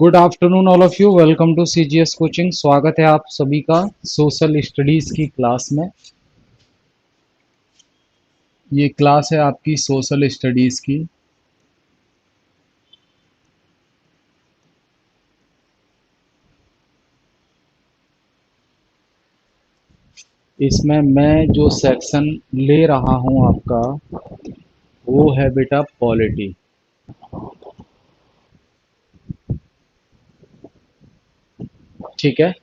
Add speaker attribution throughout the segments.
Speaker 1: Good afternoon all of you. Welcome to CGS coaching. स्वागत है आप सभी का सोशल स्टडीज की क्लास में। ये क्लास है आपकी सोशल स्टडीज की। इसमें मैं जो सेक्शन ले रहा हूं आपका वो है बेटा पॉलिटी। ठीक है,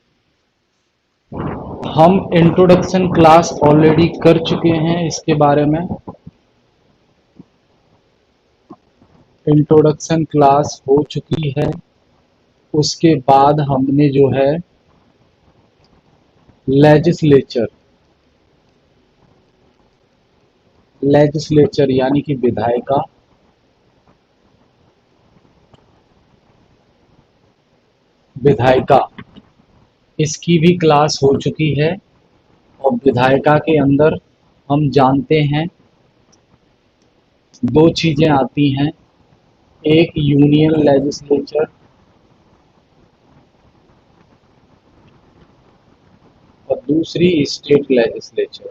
Speaker 1: हम इंट्रोडक्शन क्लास ऑलरेडी कर चुके हैं इसके बारे में। इंट्रोडक्शन क्लास हो चुकी है। उसके बाद हमने जो है लेजिस्लेचर लेजिस्लेचर यानी कि विधायिका, विधायिका इसकी भी क्लास हो चुकी है। और विधायिका के अंदर हम जानते हैं दो चीजें आती हैं, एक यूनियन लेजिस्लेचर और दूसरी स्टेट लेजिस्लेचर।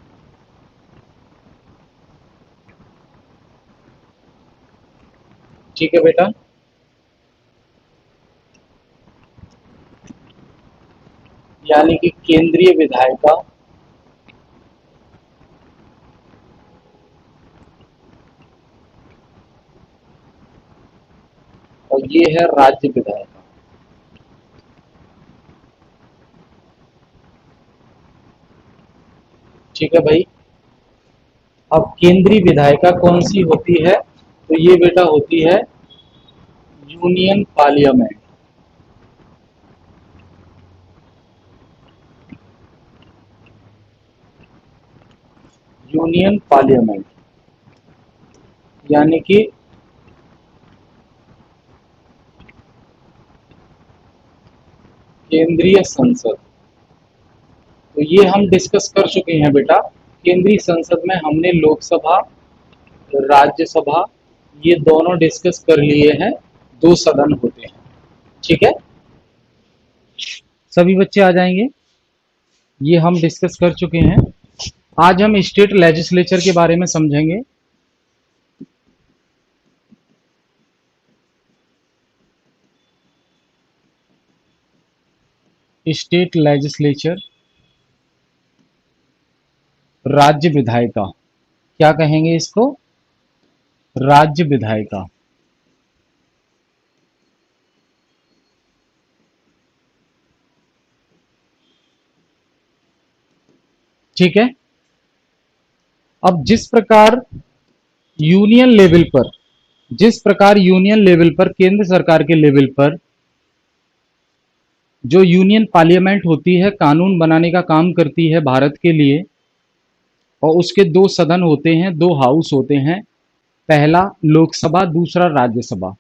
Speaker 1: ठीक है बेटा, यानी कि केंद्रीय विधायिका और ये है राज्य विधायिका। ठीक है भाई। अब केंद्रीय विधायिका कौन सी होती है, तो ये बेटा होती है यूनियन पार्लियामेंट। यूनियन पार्लियामेंट यानी कि केंद्रीय संसद। तो ये हम डिस्कस कर चुके हैं बेटा। केंद्रीय संसद में हमने लोकसभा, राज्यसभा, ये दोनों डिस्कस कर लिए हैं। दो सदन होते हैं। ठीक है, सभी बच्चे आ जाएंगे। ये हम डिस्कस कर चुके हैं। आज हम स्टेट लेजिस्लेचर के बारे में समझेंगे। स्टेट लेजिस्लेचर, राज्य विधायिका, क्या कहेंगे इसको, राज्य विधायिका। ठीक है। अब यूनियन लेवल पर जिस प्रकार यूनियन लेवल पर केंद्र सरकार के लेवल पर जो यूनियन पार्लियामेंट होती है, कानून बनाने का काम करती है भारत के लिए, और उसके दो सदन होते हैं, दो हाउस होते हैं। पहला लोकसभा, दूसरा राज्यसभा।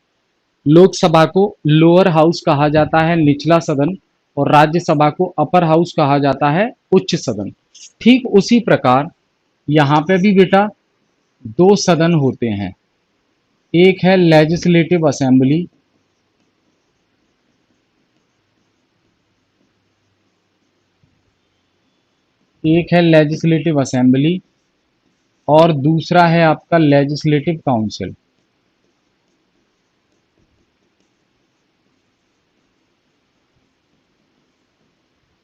Speaker 1: लोकसभा को लोअर हाउस कहा जाता है, निचला सदन, और राज्यसभा को अपर हाउस कहा जाता है, उच्च सदन। ठीक उसी प्रकार यहाँ पे भी बेटा दो सदन होते हैं। एक है लेजिस्लेटिव असेंबली, एक है लेजिस्लेटिव असेंबली और दूसरा है आपका लेजिस्लेटिव काउंसिल।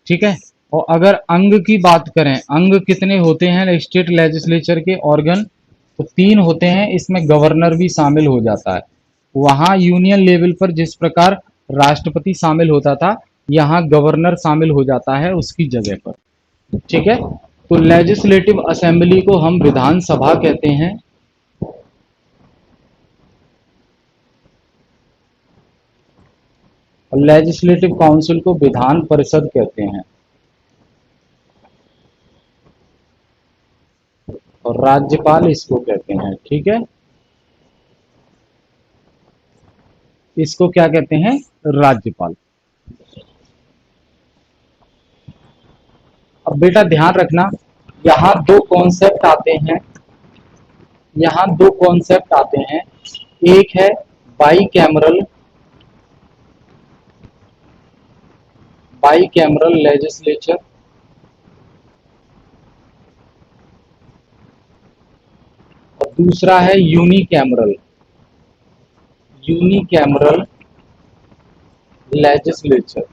Speaker 1: ठीक है। और अगर अंग की बात करें, अंग कितने होते हैं स्टेट लेजिस्लेचर के ऑर्गन, तो तीन होते हैं। इसमें गवर्नर भी शामिल हो जाता है। वहां यूनियन लेवल पर जिस प्रकार राष्ट्रपति शामिल होता था, यहाँ गवर्नर शामिल हो जाता है उसकी जगह पर। ठीक है। तो लेजिस्लेटिव असेंबली को हम विधानसभा कहते हैं, और लेजिस्लेटिव काउंसिल को विधान परिषद कहते हैं, और राज्यपाल इसको कहते हैं। ठीक है, इसको क्या कहते हैं, राज्यपाल। अब बेटा ध्यान रखना, यहाँ दो कॉन्सेप्ट आते हैं, यहाँ दो कॉन्सेप्ट आते हैं। एक है by cameral by cameral legislature, और दूसरा है यूनिकैमरल, यूनिकैमरल लेजिस्लेचर।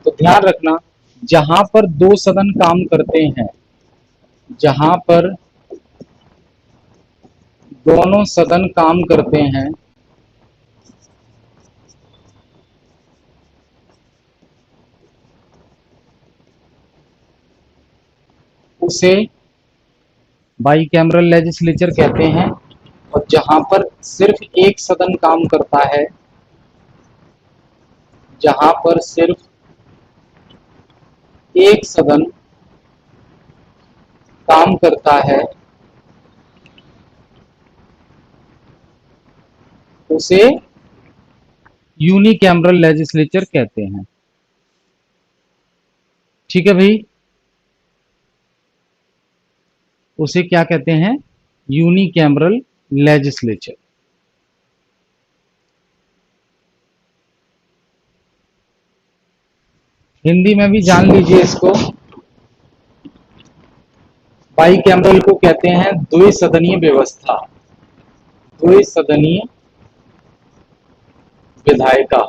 Speaker 1: तो ध्यान रखना, जहां पर दो सदन काम करते हैं, जहां पर दोनों सदन काम करते हैं, उसे बाईकैमरल लेजिस्लेचर कहते हैं। और जहां पर सिर्फ एक सदन काम करता है, जहां पर सिर्फ एक सदन काम करता है, उसे यूनिकैमरल लेजिस्लेचर कहते हैं। ठीक है भाई, उसे क्या कहते हैं? Unicameral legislature. हिंदी में भी जान लीजिए इसको, बाईकैमरल को कहते हैं द्विसदनीय व्यवस्था, द्विसदनीय विधायिका।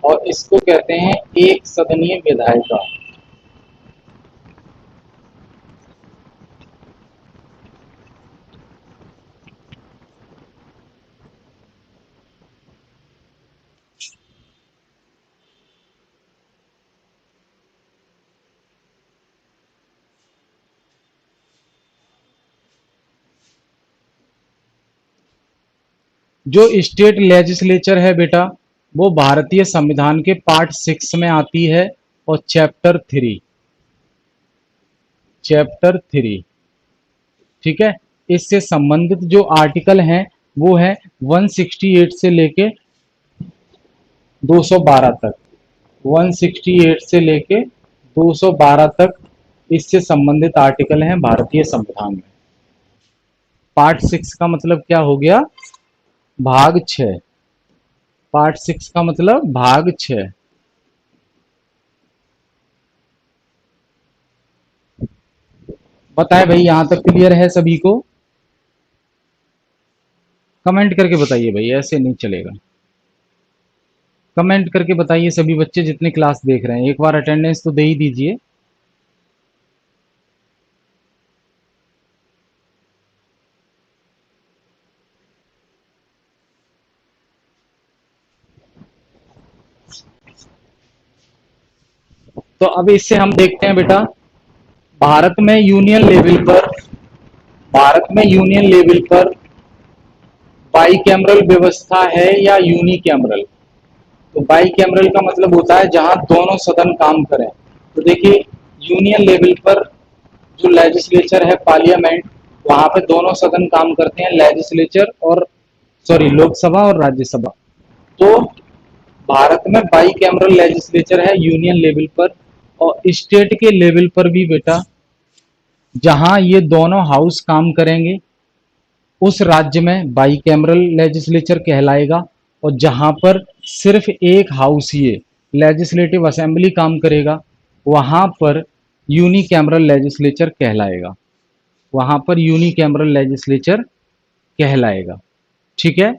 Speaker 1: और इसको कहते हैं एक सदनीय विधायिका। जो स्टेट लेजिस्लेचर है बेटा, वो भारतीय संविधान के पार्ट 6 में आती है, और चैप्टर 3, ठीक है। इससे संबंधित जो आर्टिकल हैं वो है 168 से लेके 212 तक, 168 से लेके 212 तक इससे संबंधित आर्टिकल हैं भारतीय संविधान में। पार्ट 6 का मतलब क्या हो गया? भाग 6। पार्ट 6 का मतलब भाग 6। बताए भाई, यहां तक क्लियर है सभी को? कमेंट करके बताइए भाई, ऐसे नहीं चलेगा। कमेंट करके बताइए सभी बच्चे जितने क्लास देख रहे हैं, एक बार अटेंडेंस तो दे ही दीजिए। तो अब इससे हम देखते हैं बेटा, भारत में यूनियन लेवल पर भारत में यूनियन लेवल पर बाईकैमरल व्यवस्था है या यूनिकैमरल। तो बाईकैमरल का मतलब होता है जहां दोनों सदन काम करें। तो देखिए, यूनियन लेवल पर जो लेजिस्लेचर है, पार्लियामेंट, वहां पे दोनों सदन काम करते हैं, लेजिस्लेचर और सॉरी लोकसभा और राज्यसभा। तो भारत में बाईकैमरल लेजिस्लेचर है यूनियन लेवल पर। और स्टेट के लेवल पर भी बेटा, जहां ये दोनों हाउस काम करेंगे, उस राज्य में बाईकैमरल लेजिस्लेचर कहलाएगा। और जहां पर सिर्फ एक हाउस ये लेजिस्लेटिव असेंबली काम करेगा, वहां पर यूनिकैमरल लेजिस्लेचर कहलाएगा, वहां पर यूनिकैमरल लेजिस्लेचर कहलाएगा। ठीक है।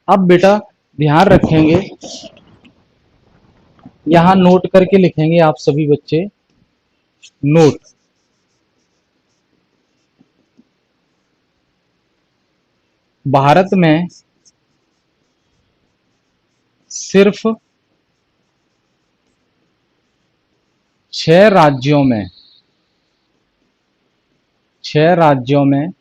Speaker 1: अब बेटा ध्यान रखेंगे, यहां नोट करके लिखेंगे आप सभी बच्चे, नोट। भारत में सिर्फ 6 राज्यों में 6 राज्यों में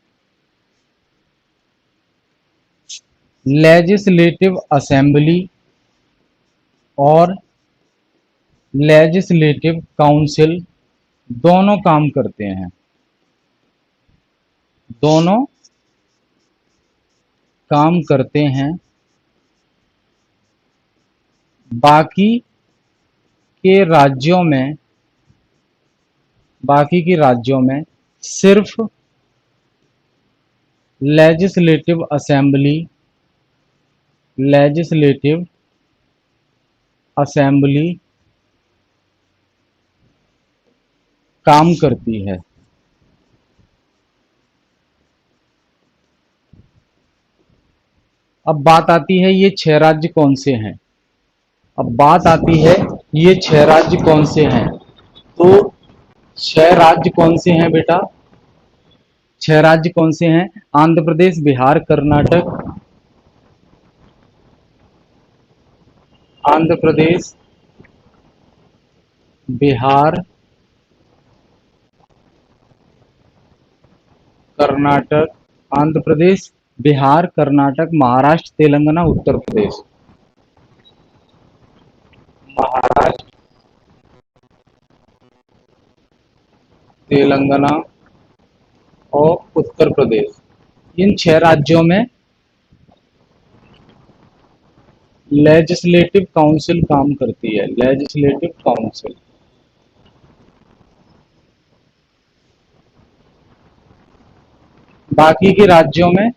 Speaker 1: लेजिस्लेटिव असेंबली और लेजिस्लेटिव काउंसिल दोनों काम करते हैं, दोनों काम करते हैं। बाकी के राज्यों में बाकी के राज्यों में सिर्फ लेजिस्लेटिव असेंबली, लेजिस्लेटिव असेंबली काम करती है। अब बात आती है ये छह राज्य कौन से हैं। अब बात आती है ये छह राज्य कौन से हैं। तो छह राज्य कौन से हैं बेटा? छह राज्य कौन से हैं? आंध्र प्रदेश, बिहार, कर्नाटक, आंध्र प्रदेश, बिहार, कर्नाटक, आंध्र प्रदेश, बिहार, कर्नाटक, महाराष्ट्र, तेलंगाना, उत्तर प्रदेश। महाराष्ट्र, तेलंगाना और उत्तर प्रदेश, इन छह राज्यों में लेजिस्लेटिव काउंसिल काम करती है। Legislative council. बाकी के राज्यों में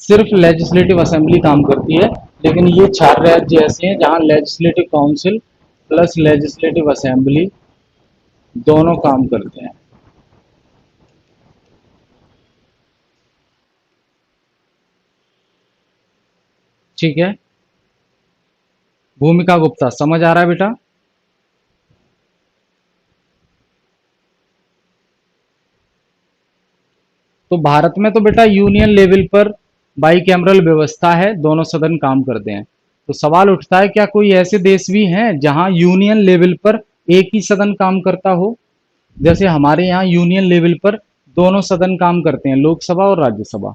Speaker 1: सिर्फ लेजिस्लेटिव असेंबली काम करती है, लेकिन ये चार राज्य ऐसे हैं जहां legislative council plus legislative assembly दोनों काम करते हैं। ठीक है। भूमिका गुप्ता समझ आ रहा है बेटा? तो भारत में तो बेटा यूनियन लेवल पर बाई कैमरल व्यवस्था है, दोनों सदन काम करते हैं। तो सवाल उठता है क्या कोई ऐसे देश भी हैं जहां यूनियन लेवल पर एक ही सदन काम करता हो? जैसे हमारे यहाँ यूनियन लेवल पर दोनों सदन काम करते हैं, लोकसभा और राज्यसभा।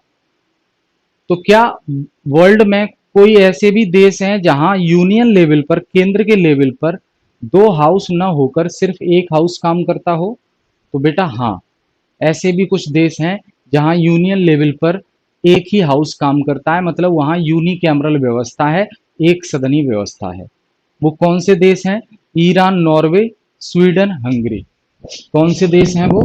Speaker 1: तो क्या वर्ल्ड में कोई ऐसे भी देश हैं जहां यूनियन लेवल पर, केंद्र के लेवल पर दो हाउस न होकर सिर्फ एक हाउस काम करता हो? तो बेटा हाँ, ऐसे भी कुछ देश हैं जहां यूनियन लेवल पर एक ही हाउस काम करता है, मतलब वहां यूनिकैमरल व्यवस्था है, एक सदनी व्यवस्था है। वो कौन से देश हैं? Iran, Norway, Sweden, Hungary. कौन से देश हैं वो?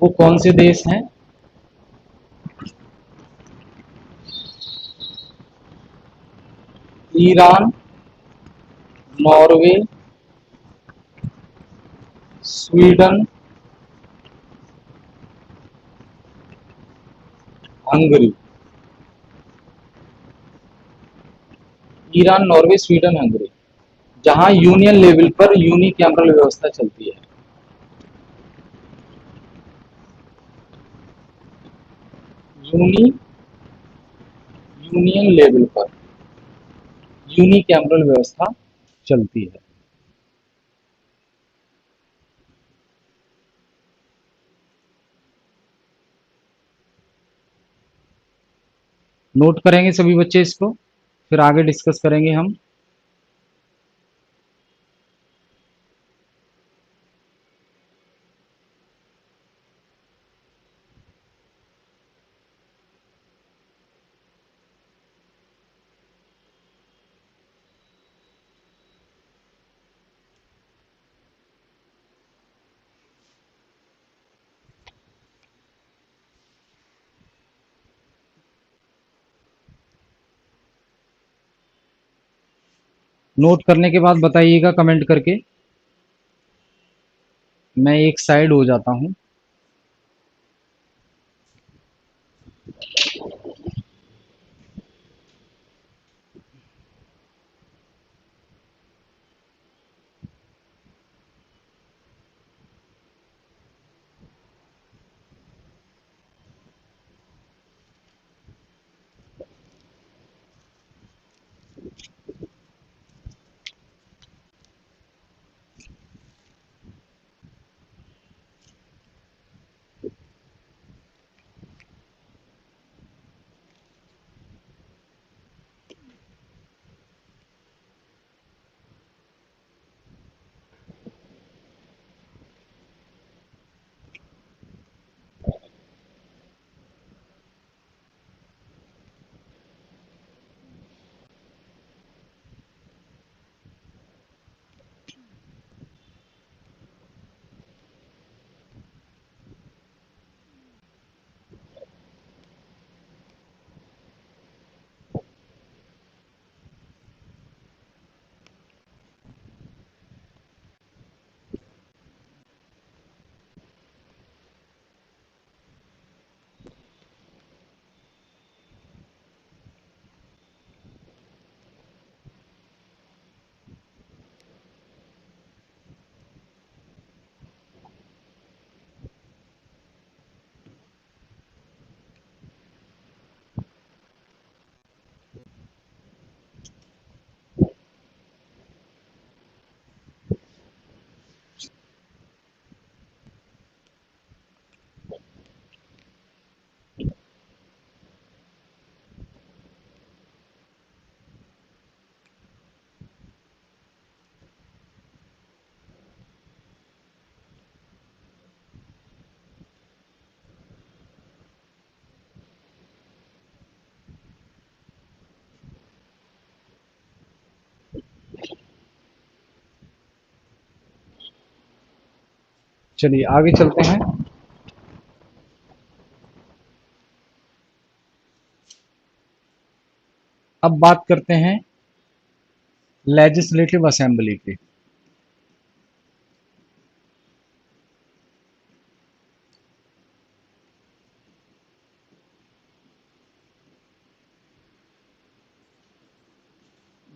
Speaker 1: वो कौन से देश हैं? Iran, Norway, Sweden, Hungary. Iran, Norway, Sweden, Hungary, जहां यूनियन लेवल पर यूनिकैमरल व्यवस्था चलती है। यूनी यूनियन लेवल पर यूनिकैमरल व्यवस्था चलती है। नोट करेंगे सभी बच्चे इसको, फिर आगे डिस्कस करेंगे हम। नोट करने के बाद बताइएगा कमेंट करके। मैं एक साइड हो जाता हूं। चलिए आगे चलते हैं। अब बात करते हैं लेजिस्लेटिव असेंबली की।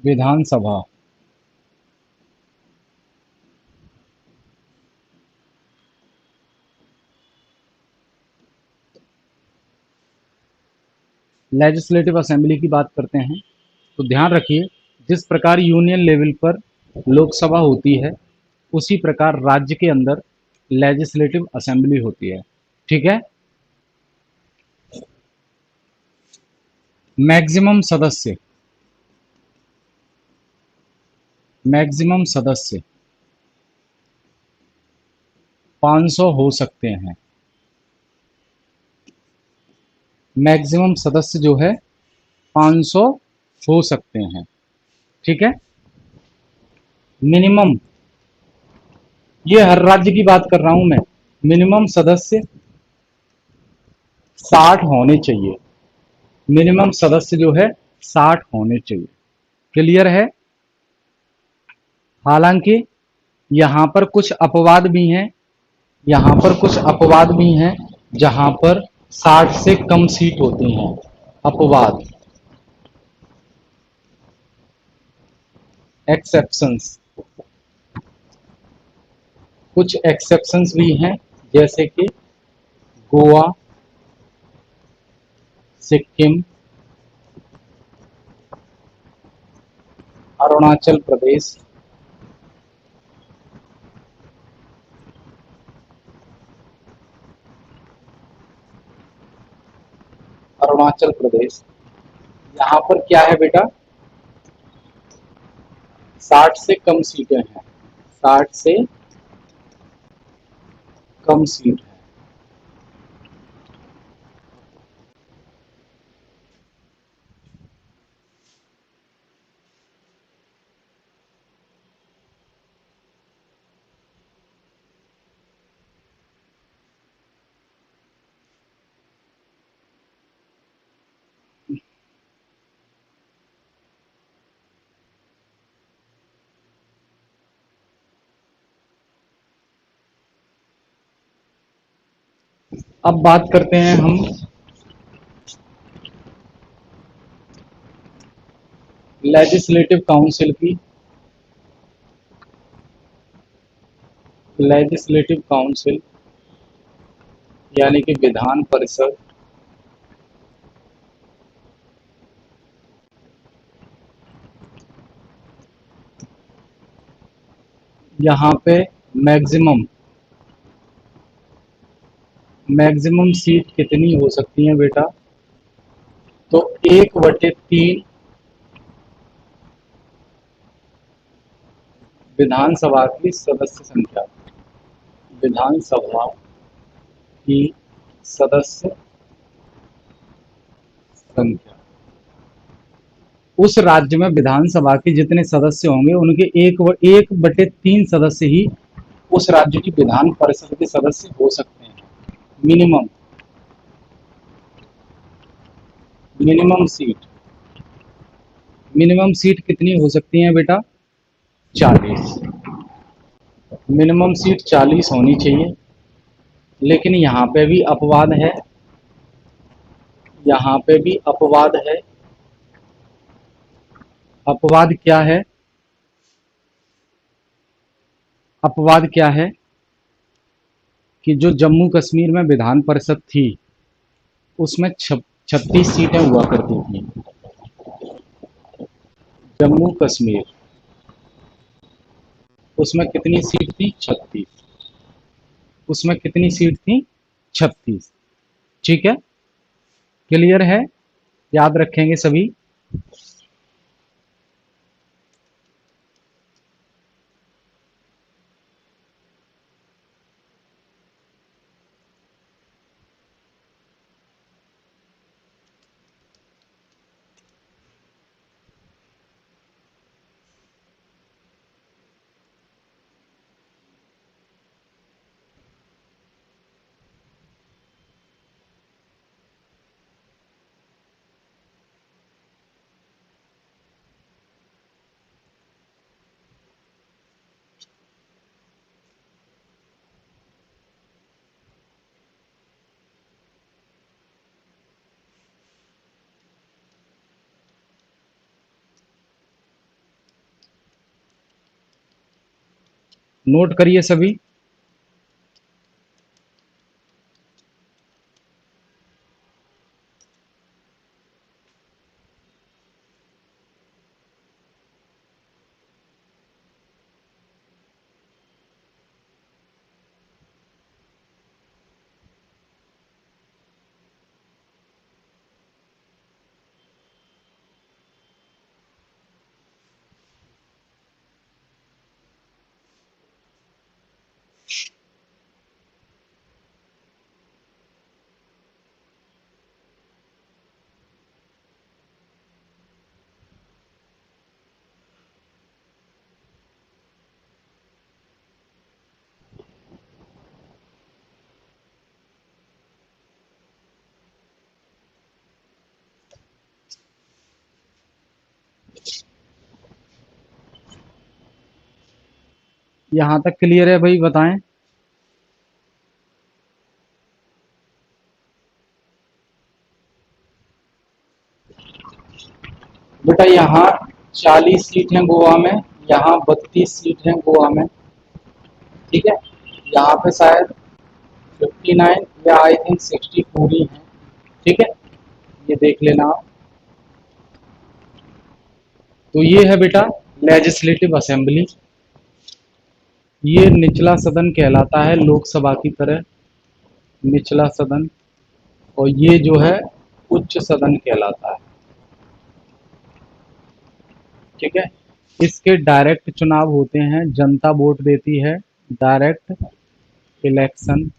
Speaker 1: विधानसभा। लेजिस्लेटिव असेंबली की बात करते हैं तो ध्यान रखिए, जिस प्रकार यूनियन लेवल पर लोकसभा होती है उसी प्रकार राज्य के अंदर लेजिस्लेटिव असेंबली होती है। ठीक है। मैक्सिमम सदस्य, मैक्सिमम सदस्य 500 हो सकते हैं। मैक्सिमम सदस्य जो है 500 हो सकते हैं। ठीक है। मिनिमम, ये हर राज्य की बात कर रहा हूं मैं, मिनिमम सदस्य 60 होने चाहिए। मिनिमम सदस्य जो है 60 होने चाहिए। क्लियर है। हालांकि यहां पर कुछ अपवाद भी हैं, यहां पर कुछ अपवाद भी हैं जहां पर 60 से कम सीट होती हैं। अपवाद, एक्सेप्शंस, कुछ एक्सेप्शंस भी हैं, जैसे कि गोवा, सिक्किम, अरुणाचल प्रदेश, अरुणाचल प्रदेश। यहाँ पर क्या है बेटा, 60 से कम सीटें हैं, 60 से कम सीट है। अब बात करते हैं हम लेजिस्लेटिव काउंसिल की। लेजिस्लेटिव काउंसिल यानी कि विधान परिषद, यहाँ पे मैक्सिमम, मैक्सिमम सीट कितनी हो सकती है बेटा, तो 1/3 विधानसभा की सदस्य संख्या, विधानसभा की सदस्य संख्या, उस राज्य में विधानसभा के जितने सदस्य होंगे उनके 1/3 सदस्य ही उस राज्य की विधान परिषद के सदस्य हो सकते हैं। Minimum, minimum seat, minimum seat कितनी हो सकती है बेटा, 40। मिनिमम सीट 40 होनी चाहिए। लेकिन यहाँ पे भी अपवाद है, यहाँ पे भी अपवाद है। अपवाद क्या है, अपवाद क्या है कि जो जम्मू कश्मीर में विधान परिषद थी उसमें 36 सीटें हुआ करती थी। जम्मू कश्मीर, उसमें कितनी सीट थी, 36। उसमें कितनी सीट थी, 36। ठीक है। क्लियर है, याद रखेंगे सभी। नोट करिए सभी। यहां तक क्लियर है भाई, बताएं। बेटा यहाँ 40 सीट हैं गोवा में, यहाँ 32 सीट हैं गोवा में। ठीक है, यहाँ पे शायद 59 या आई थिंक 60 पूरी हैं। ठीक है, ये देख लेना आप। तो ये है बेटा लेजिस्लेटिव असेंबली। ये निचला सदन कहलाता है लोकसभा की तरह, निचला सदन। और ये जो है उच्च सदन कहलाता है। ठीक है, इसके डायरेक्ट चुनाव होते हैं, जनता वोट देती है, डायरेक्ट इलेक्शन।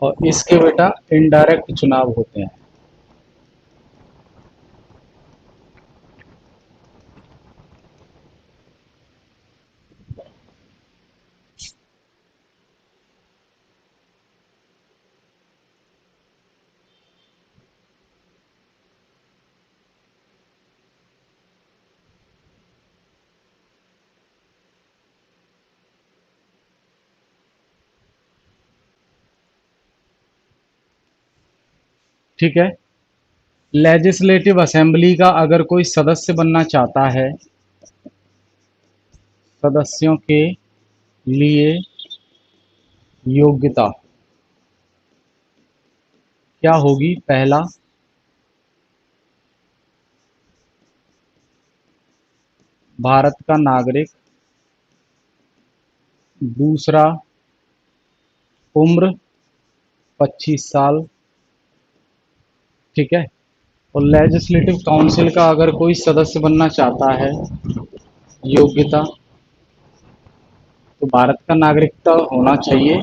Speaker 1: और इसके बेटा इनडायरेक्ट चुनाव होते हैं। ठीक है, लेजिस्लेटिव असेंबली का अगर कोई सदस्य बनना चाहता है, सदस्यों के लिए योग्यता क्या होगी? पहला, भारत का नागरिक। दूसरा, उम्र 25 साल। ठीक है, और लेजिस्लेटिव काउंसिल का अगर कोई सदस्य बनना चाहता है, योग्यता तो भारत का नागरिकता होना चाहिए।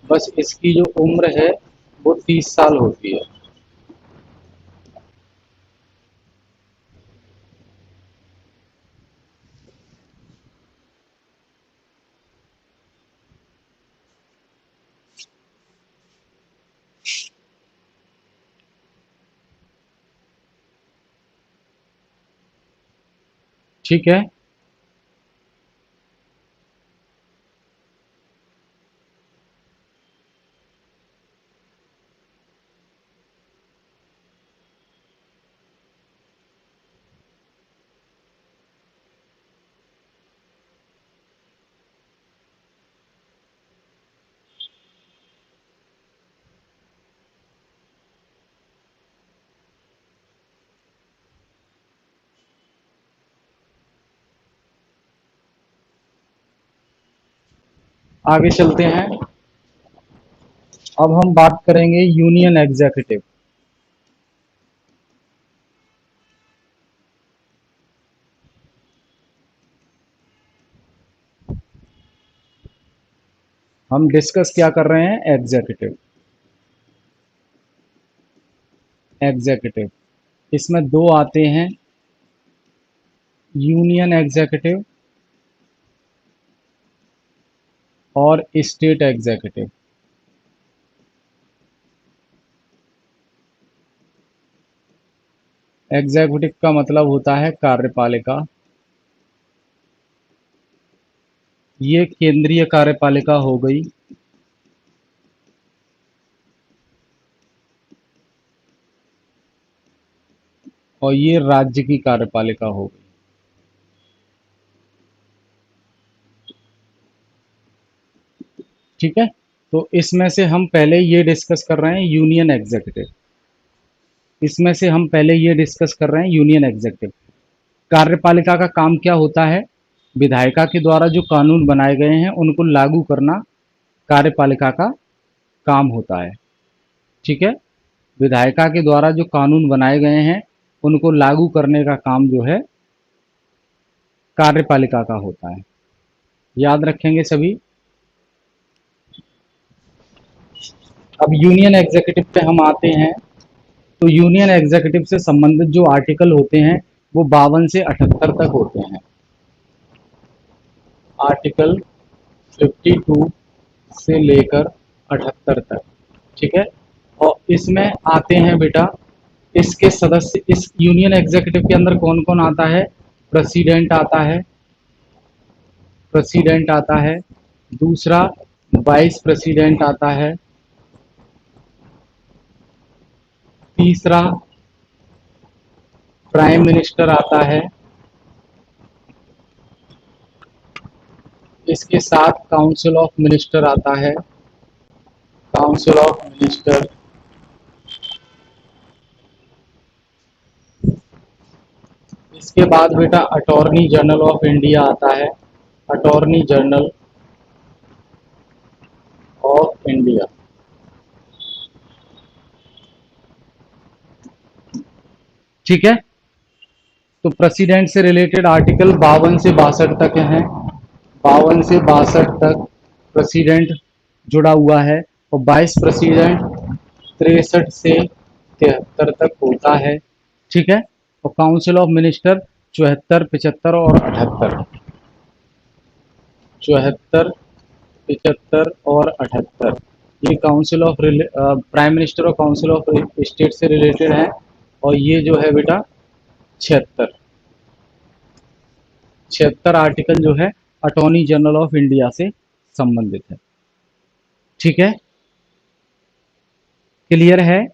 Speaker 1: बस इसकी जो उम्र है वो 30 साल होती है। ठीक है, आगे चलते हैं। अब हम बात करेंगे यूनियन एग्जीक्यूटिव। हम डिस्कस क्या कर रहे हैं? एग्जीक्यूटिव। एग्जीक्यूटिव इसमें दो आते हैं, यूनियन एग्जीक्यूटिव और स्टेट एग्जीक्यूटिव। एग्जीक्यूटिव का मतलब होता है कार्यपालिका। ये केंद्रीय कार्यपालिका हो गई, और ये राज्य की कार्यपालिका हो गई। ठीक है। तो इसमें से हम पहले ये डिस्कस कर रहे हैं यूनियन एग्जीक्यूटिव। इसमें से हम पहले ये डिस्कस कर रहे हैं यूनियन एग्जीक्यूटिव। कार्यपालिका का काम क्या होता है? विधायिका के द्वारा जो कानून बनाए गए हैं उनको लागू करना कार्यपालिका का काम होता है। ठीक है। विधायिका के द्वारा जो कानून बनाए गए हैं उनको लागू करने का काम जो है कार्यपालिका का होता है। याद रखेंगे सभी। अब यूनियन एग्जीक्यूटिव पे हम आते हैं। तो यूनियन एग्जीक्यूटिव से संबंधित जो आर्टिकल होते हैं वो 52 से 78 तक होते हैं। आर्टिकल 52 से लेकर 78 तक। ठीक है। और इसमें आते हैं बेटा, इसके सदस्य, इस यूनियन एग्जीक्यूटिव के अंदर कौन कौन आता है? प्रेसिडेंट आता है। प्रेसिडेंट आता है। दूसरा वाइस प्रेसिडेंट आता है। तीसरा प्राइम मिनिस्टर आता है। इसके साथ काउंसिल ऑफ मिनिस्टर आता है। Council of minister. इसके बाद बेटा अटॉर्नी जनरल ऑफ इंडिया आता है। Attorney general of India. ठीक है। तो प्रेसिडेंट से रिलेटेड आर्टिकल 52 से 62 तक हैं। 52 से 62 तक प्रेसिडेंट जुड़ा हुआ है। और वाइस प्रेसिडेंट 63 से 73 तक होता है। ठीक है। और काउंसिल ऑफ मिनिस्टर 74, 75 और 78। 74, 75 और 78 ये काउंसिल ऑफ प्राइम मिनिस्टर और काउंसिल ऑफ स्टेट से रिलेटेड है। और ये जो है बेटा 76, 76 आर्टिकल जो है अटॉर्नी जनरल ऑफ इंडिया से संबंधित है। ठीक है। क्लियर है।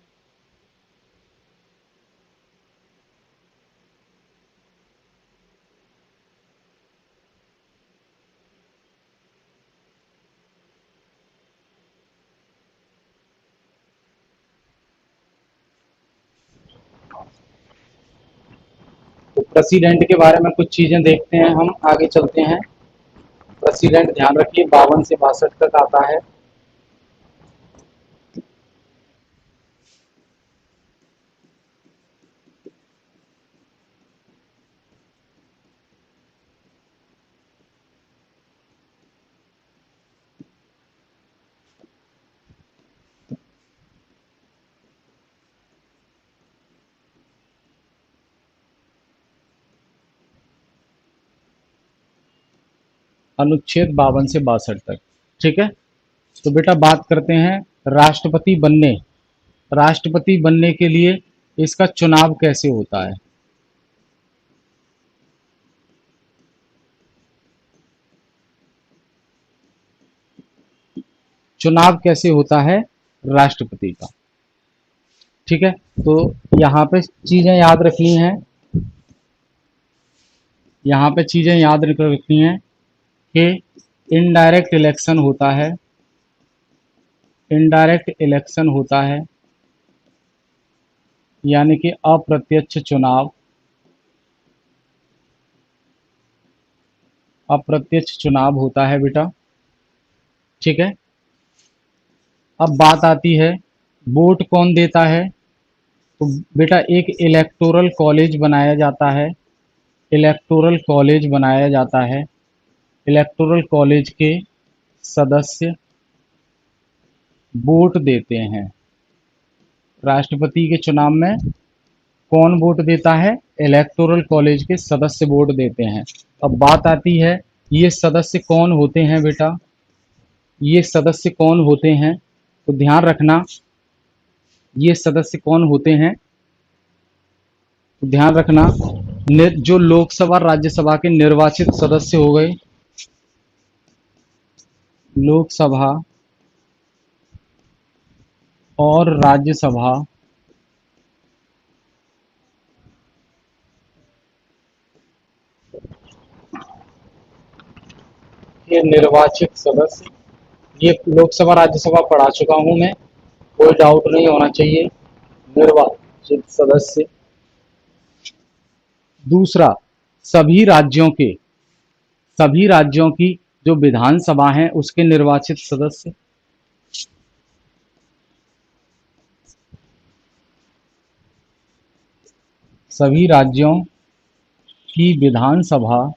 Speaker 1: तो प्रेसिडेंट के बारे में कुछ चीजें देखते हैं, हम आगे चलते हैं। प्रेसिडेंट ध्यान रखिए 52 से 62 तक आता है। अनुच्छेद 52 से 62 तक। ठीक है। तो बेटा बात करते हैं राष्ट्रपति बनने। राष्ट्रपति बनने के लिए इसका चुनाव कैसे होता है? चुनाव कैसे होता है राष्ट्रपति का? ठीक है। तो यहाँ पे चीजें याद रखनी है। यहाँ पे चीजें याद रखनी है कि इनडायरेक्ट इलेक्शन होता है। इनडायरेक्ट इलेक्शन होता है यानी कि अप्रत्यक्ष चुनाव। अप्रत्यक्ष चुनाव होता है बेटा। ठीक है। अब बात आती है वोट कौन देता है? तो बेटा एक इलेक्टोरल कॉलेज बनाया जाता है। इलेक्टोरल कॉलेज बनाया जाता है। इलेक्टोरल कॉलेज के सदस्य वोट देते हैं। राष्ट्रपति के चुनाव में कौन वोट देता है? इलेक्टोरल कॉलेज के सदस्य वोट देते हैं। अब बात आती है ये सदस्य कौन होते हैं बेटा? ये सदस्य कौन होते हैं? तो ध्यान रखना ये सदस्य कौन होते हैं। तो ध्यान रखना जो लोकसभा राज्यसभा के निर्वाचित सदस्य हो गए। लोकसभा और राज्यसभा के निर्वाचित सदस्य ये लोकसभा राज्यसभा पढ़ा चुका हूं मैं, कोई डाउट नहीं होना चाहिए। निर्वाचित सदस्य। दूसरा, सभी राज्यों के सभी राज्यों की जो विधानसभा है उसके निर्वाचित सदस्य। सभी राज्यों की विधानसभा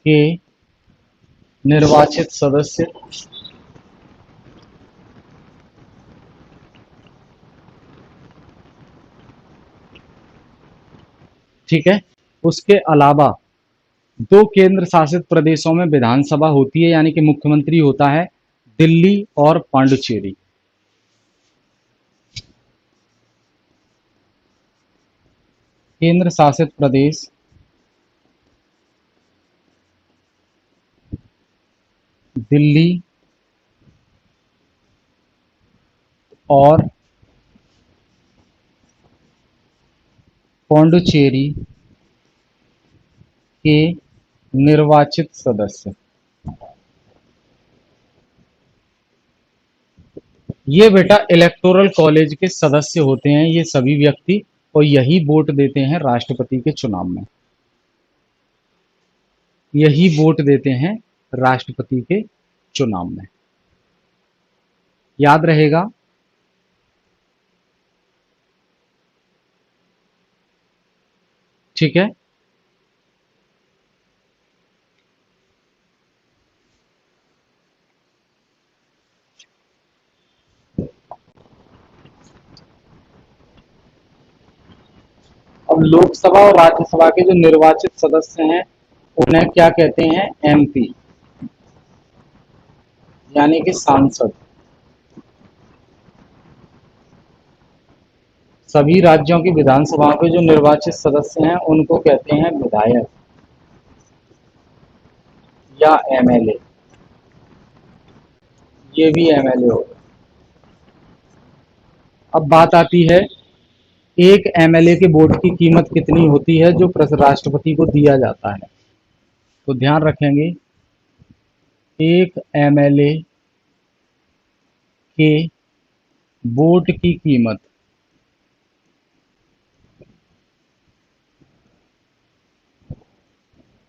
Speaker 1: के निर्वाचित सदस्य। ठीक है। उसके अलावा दो केंद्र शासित प्रदेशों में विधानसभा होती है, यानी कि मुख्यमंत्री होता है, दिल्ली और पांडुचेरी। केंद्र शासित प्रदेश दिल्ली और पांडुचेरी के निर्वाचित सदस्य। ये बेटा इलेक्टोरल कॉलेज के सदस्य होते हैं ये सभी व्यक्ति, और यही वोट देते हैं राष्ट्रपति के चुनाव में। यही वोट देते हैं राष्ट्रपति के चुनाव में। याद रहेगा। ठीक है। अब लोकसभा और राज्यसभा के जो निर्वाचित सदस्य हैं उन्हें क्या कहते हैं? एमपी, यानी कि सांसद। सभी राज्यों की विधानसभाओं के जो निर्वाचित सदस्य हैं उनको कहते हैं विधायक या एमएलए। ये भी एमएलए होगा। अब बात आती है, एक एमएलए के वोट की कीमत कितनी होती है जो राष्ट्रपति को दिया जाता है? तो ध्यान रखेंगे, एक एमएलए के वोट की कीमत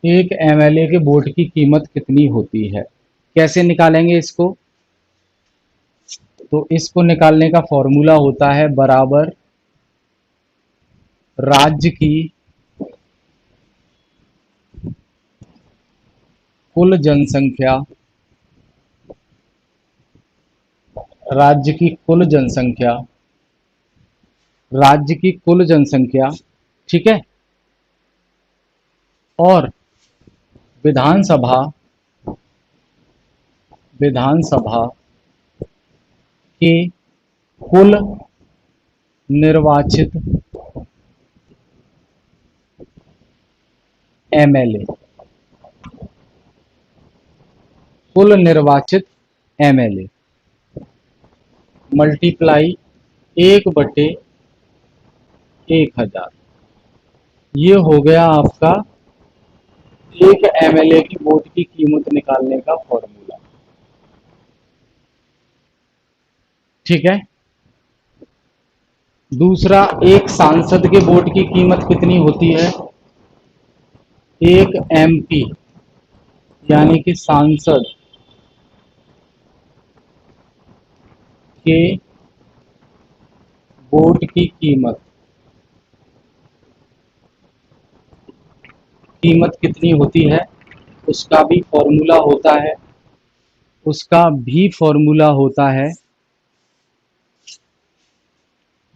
Speaker 1: एक एमएलए के वोट की कीमत कितनी होती है? कैसे निकालेंगे इसको? तो इसको निकालने का फॉर्मूला होता है बराबर राज्य की कुल जनसंख्या। राज्य की कुल जनसंख्या। राज्य की कुल जनसंख्या। ठीक है। और विधानसभा विधानसभा के कुल निर्वाचित एमएलए। कुल निर्वाचित एमएलए मल्टीप्लाई 1/1000। ये हो गया आपका एक एमएलए की वोट की कीमत निकालने का फॉर्मूला। ठीक है। दूसरा, एक सांसद के वोट की कीमत कितनी होती है? एक एमपी, यानी कि सांसद के वोट की कीमत कितनी होती है? उसका भी फॉर्मूला होता है। उसका भी फॉर्मूला होता है।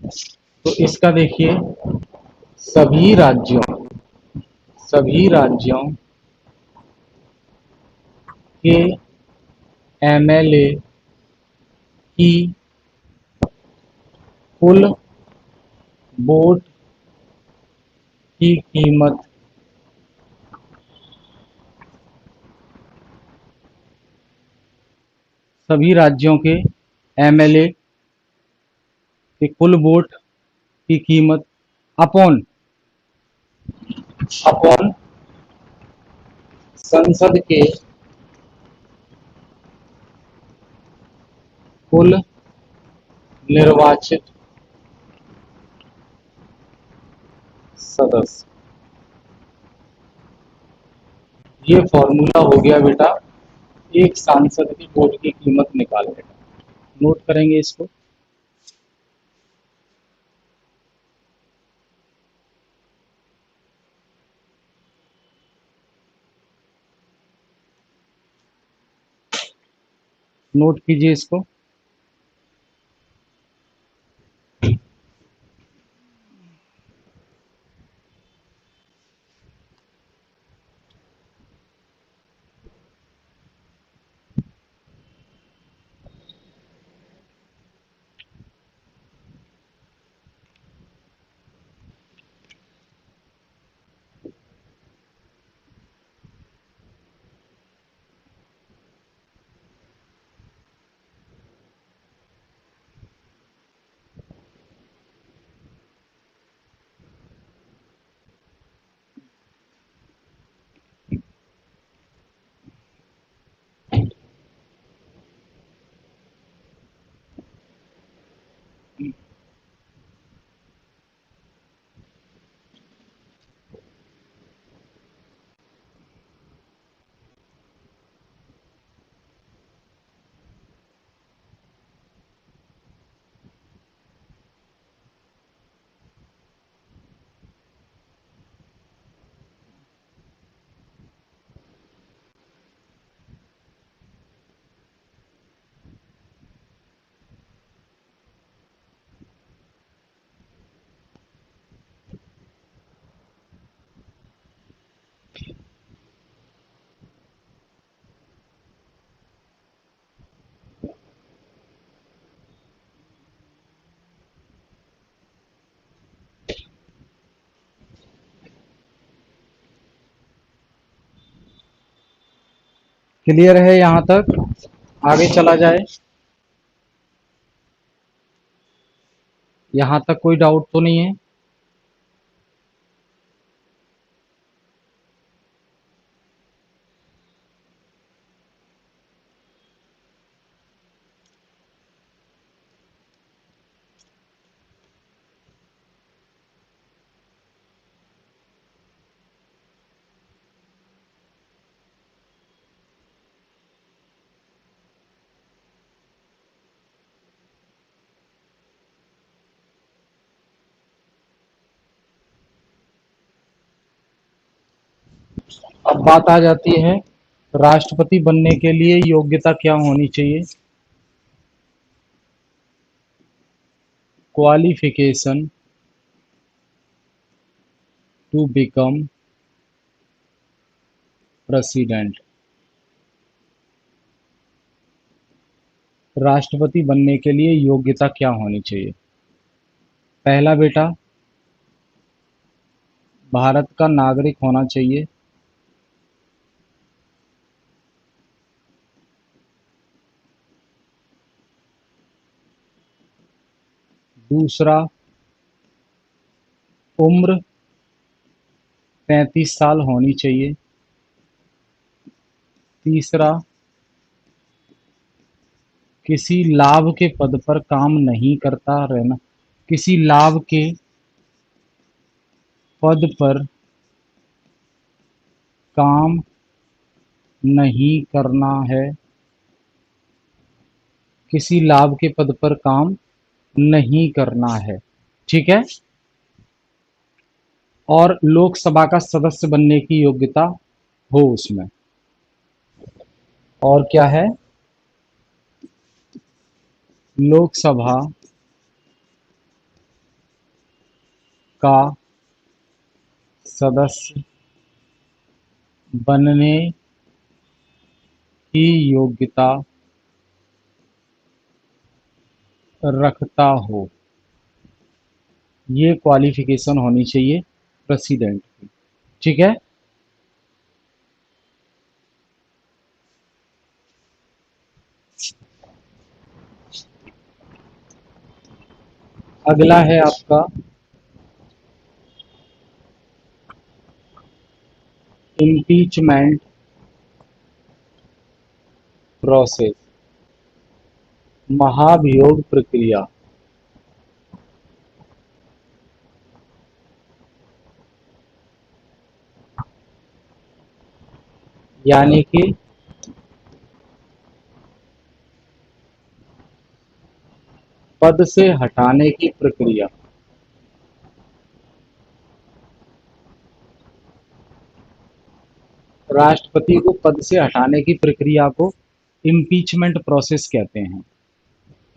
Speaker 1: तो इसका देखिए, सभी राज्यों सभी राज्यों के एमएलए की कुल वोट की कीमत सभी राज्यों के एमएलए के कुल वोट की कीमत अपॉन अपॉन संसद के कुल निर्वाचित सदस्य। ये फॉर्मूला हो गया बेटा एक सांसद की वोट की कीमत निकालने का। नोट करेंगे इसको। नोट कीजिए इसको। क्लियर है यहां तक? आगे चला जाए। यहां तक कोई डाउट तो नहीं है? अब बात आ जाती है राष्ट्रपति बनने के लिए योग्यता क्या होनी चाहिए। Qualification to become president. राष्ट्रपति बनने के लिए योग्यता क्या होनी चाहिए? पहला बेटा भारत का नागरिक होना चाहिए। दूसरा उम्र 35 साल होनी चाहिए। तीसरा किसी लाभ के पद पर काम नहीं करता रहना। किसी लाभ के पद पर काम नहीं करना है। किसी लाभ के पद पर काम नहीं करना है। ठीक है। और लोकसभा का सदस्य बनने की योग्यता हो उसमें। और क्या है? लोकसभा का सदस्य बनने की योग्यता रखता हो। ये क्वालिफिकेशन होनी चाहिए प्रेसिडेंट की। ठीक है। अगला है आपका इम्पीचमेंट प्रोसेस, महाभियोग प्रक्रिया। यानी कि पद से हटाने की प्रक्रिया। राष्ट्रपति को पद से हटाने की प्रक्रिया को इम्पीचमेंट प्रोसेस कहते हैं।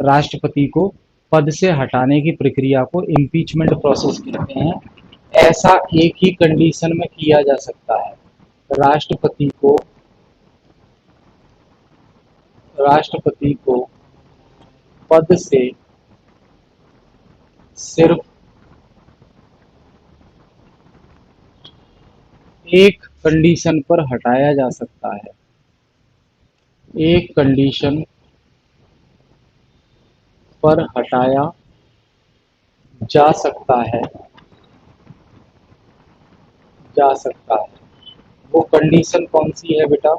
Speaker 1: राष्ट्रपति को पद से हटाने की प्रक्रिया को इम्पीचमेंट प्रोसेस कहते हैं। ऐसा एक ही कंडीशन में किया जा सकता है। राष्ट्रपति को राष्ट्रपति को पद से सिर्फ एक कंडीशन पर हटाया जा सकता है। एक कंडीशन पर हटाया जा सकता है जा सकता है। वो कंडीशन कौन सी है बेटा?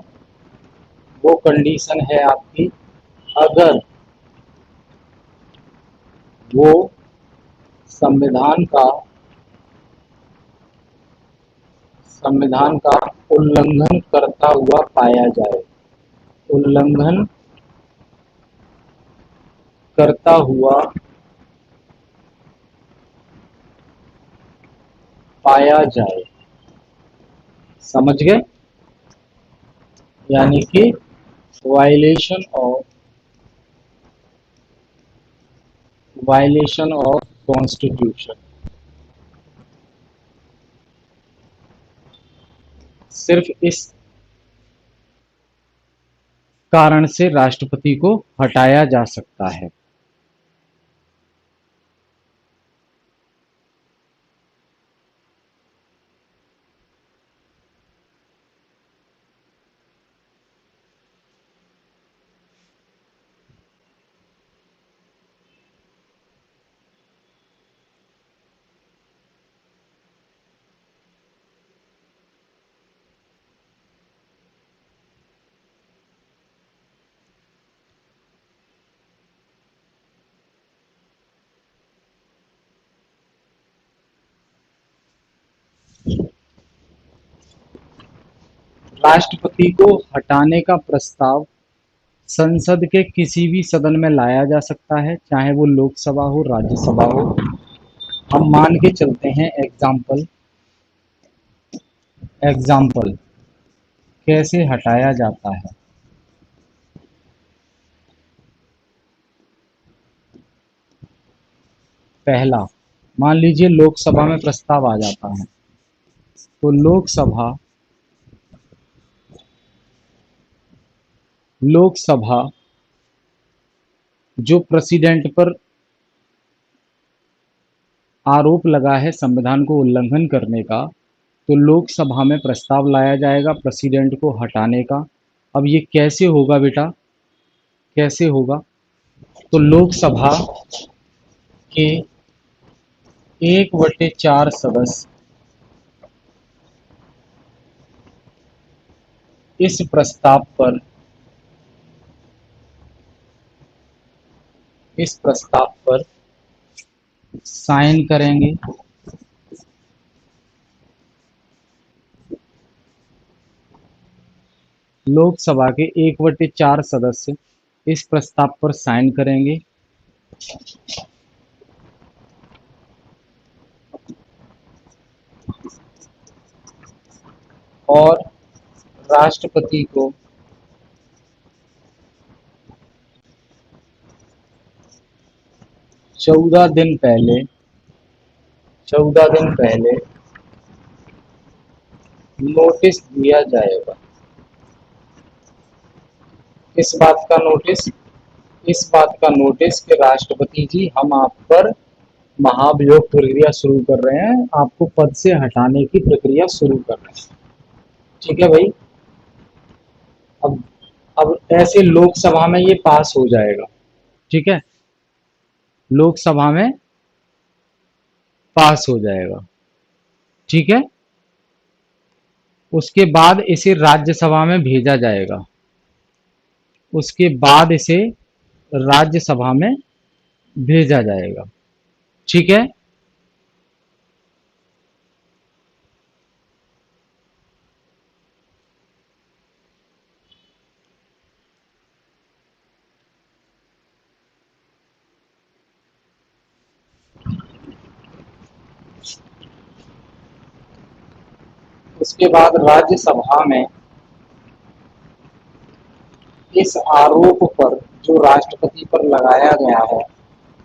Speaker 1: वो कंडीशन है आपकी, अगर वो संविधान का संविधान का उल्लंघन करता हुआ पाया जाए। उल्लंघन करता हुआ पाया जाए। समझ गए? यानी कि वायलेशन ऑफ कॉन्स्टिट्यूशन। सिर्फ इस कारण से राष्ट्रपति को हटाया जा सकता है। राष्ट्रपति को हटाने का प्रस्ताव संसद के किसी भी सदन में लाया जा सकता है, चाहे वो लोकसभा हो, राज्यसभा हो। हम मान के चलते हैं, एग्जाम्पल एग्जाम्पल कैसे हटाया जाता है। पहला, मान लीजिए लोकसभा में प्रस्ताव आ जाता है, तो लोकसभा जो प्रेसिडेंट पर आरोप लगा है संविधान को उल्लंघन करने का, तो लोकसभा में प्रस्ताव लाया जाएगा प्रेसिडेंट को हटाने का। अब ये कैसे होगा बेटा? कैसे होगा? तो लोकसभा के 1/4 सदस्य इस प्रस्ताव पर साइन करेंगे। लोकसभा के 1/4 सदस्य इस प्रस्ताव पर साइन करेंगे और राष्ट्रपति को 14 दिन पहले नोटिस दिया जाएगा। इस बात का नोटिस इस बात का नोटिस कि राष्ट्रपति जी, हम आप पर महाभियोग प्रक्रिया शुरू कर रहे हैं, आपको पद से हटाने की प्रक्रिया शुरू कर रहे हैं। ठीक है भाई। अब अब ऐसे लोकसभा में ये पास हो जाएगा। ठीक है, लोकसभा में पास हो जाएगा। ठीक है, उसके बाद इसे राज्यसभा में भेजा जाएगा। उसके बाद इसे राज्यसभा में भेजा जाएगा। ठीक है। उसके बाद राज्यसभा में इस आरोप पर, जो राष्ट्रपति पर लगाया गया है,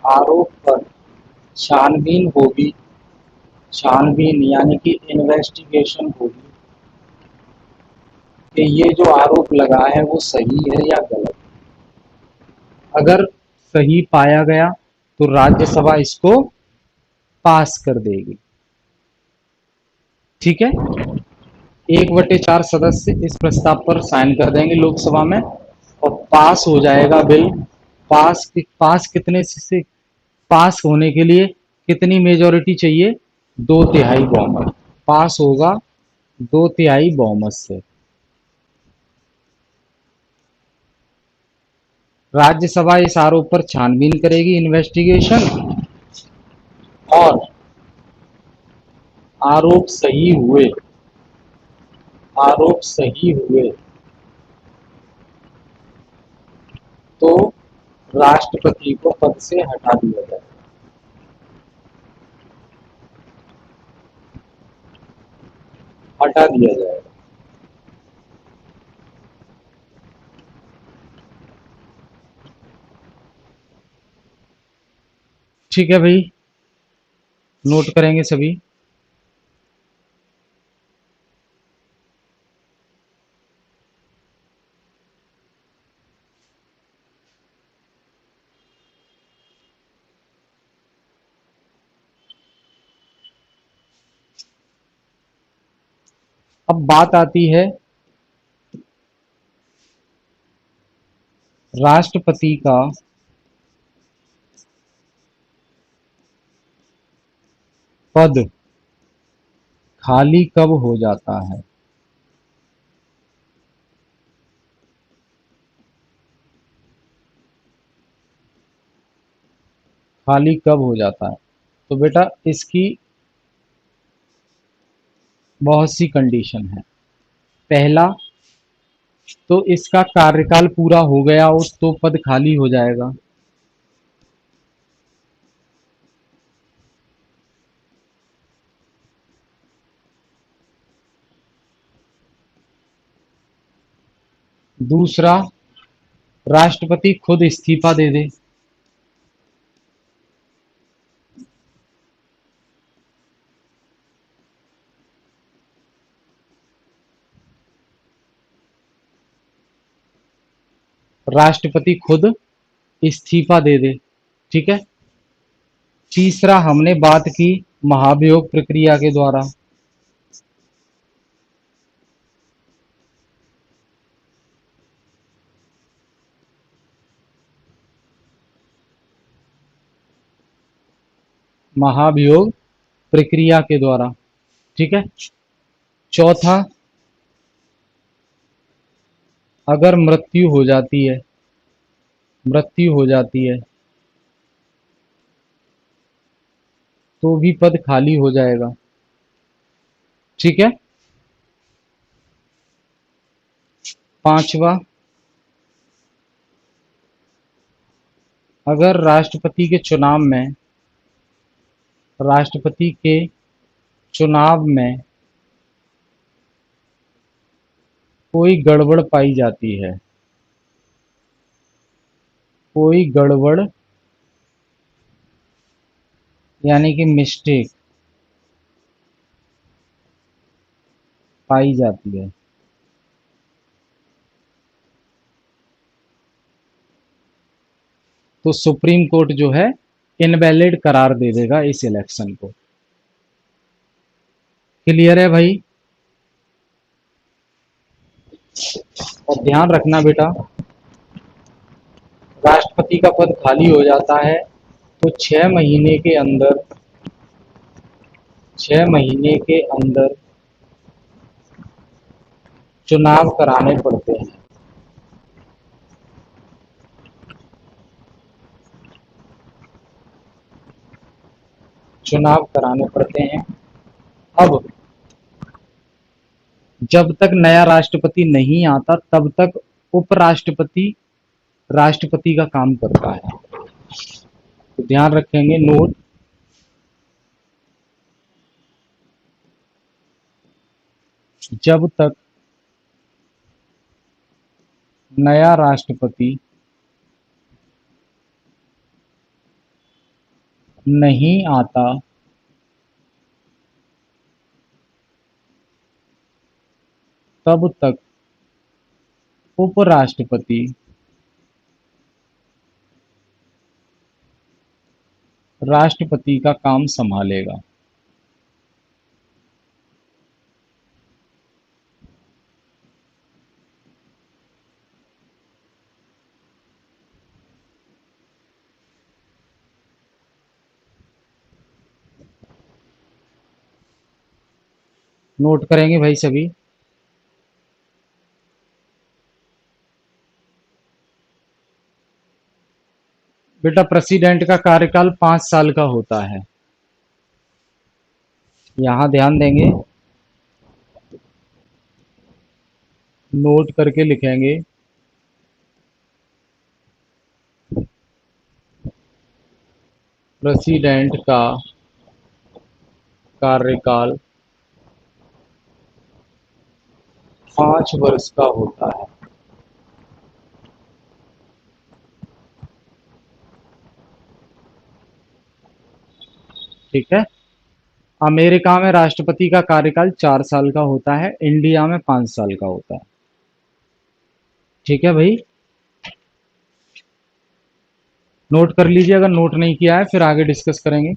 Speaker 1: आरोप पर छानबीन होगी। छानबीन यानी कि इन्वेस्टिगेशन होगी कि ये जो आरोप लगा है वो सही है या गलत। अगर सही पाया गया तो राज्यसभा इसको पास कर देगी। ठीक है। 1/4 सदस्य इस प्रस्ताव पर साइन कर देंगे लोकसभा में और पास हो जाएगा बिल। पास कितने से, पास होने के लिए कितनी मेजोरिटी चाहिए? 2/3 बहुमत। पास होगा 2/3 बहुमत से। राज्यसभा इस आरोप पर छानबीन करेगी, इन्वेस्टिगेशन, और आरोप सही हुए, आरोप सही हुए तो राष्ट्रपति को पद से हटा दिया जाए। हटा दिया जाएगा। ठीक है भाई, नोट करेंगे सभी। अब बात आती है राष्ट्रपति का पद खाली कब हो जाता है। खाली कब हो जाता है? तो बेटा इसकी बहुत सी कंडीशन है। पहला, तो इसका कार्यकाल पूरा हो गया हो तो पद खाली हो जाएगा। दूसरा, राष्ट्रपति खुद इस्तीफा दे दे। राष्ट्रपति खुद इस्तीफा दे दे। ठीक है। तीसरा, हमने बात की महाभियोग प्रक्रिया के द्वारा। महाभियोग प्रक्रिया के द्वारा। ठीक है। चौथा, अगर मृत्यु हो जाती है, मृत्यु हो जाती है तो भी पद खाली हो जाएगा। ठीक है। पांचवा, अगर राष्ट्रपति के चुनाव में कोई गड़बड़ पाई जाती है, कोई गड़बड़ यानी कि मिस्टेक पाई जाती है, तो सुप्रीम कोर्ट जो है इनवैलिड करार दे देगा इस इलेक्शन को। क्लियर है भाई? और ध्यान रखना बेटा, राष्ट्रपति का पद खाली हो जाता है तो 6 महीने के अंदर, 6 महीने के अंदर चुनाव कराने पड़ते हैं। चुनाव कराने पड़ते हैं। अब जब तक नया राष्ट्रपति नहीं आता तब तक उपराष्ट्रपति राष्ट्रपति का काम करता है। तो ध्यान रखेंगे नोट। जब तक नया राष्ट्रपति नहीं आता तब तक उपराष्ट्रपति राष्ट्रपति का काम संभालेगा। नोट करेंगे भाई सभी। बेटा प्रेसिडेंट का कार्यकाल 5 साल का होता है। यहां ध्यान देंगे, नोट करके लिखेंगे। प्रेसिडेंट का कार्यकाल 5 वर्ष का होता है। ठीक है। अमेरिका में राष्ट्रपति का कार्यकाल 4 साल का होता है, इंडिया में 5 साल का होता है। ठीक है भाई, नोट कर लीजिए। अगर नोट नहीं किया है फिर आगे डिस्कस करेंगे।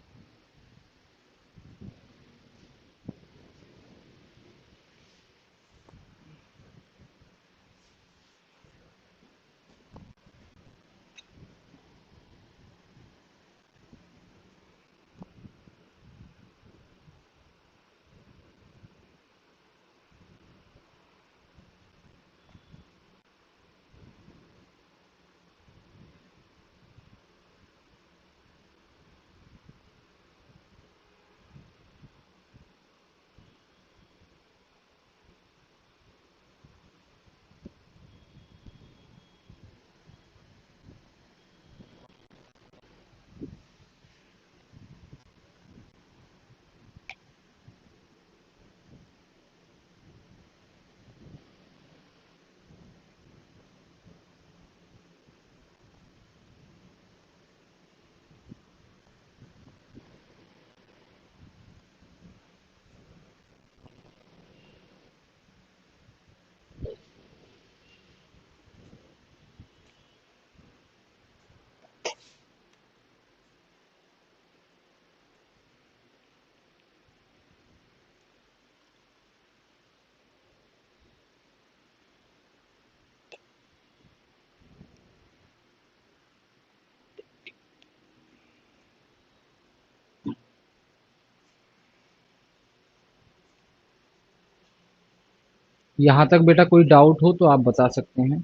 Speaker 1: यहां तक बेटा कोई डाउट हो तो आप बता सकते हैं।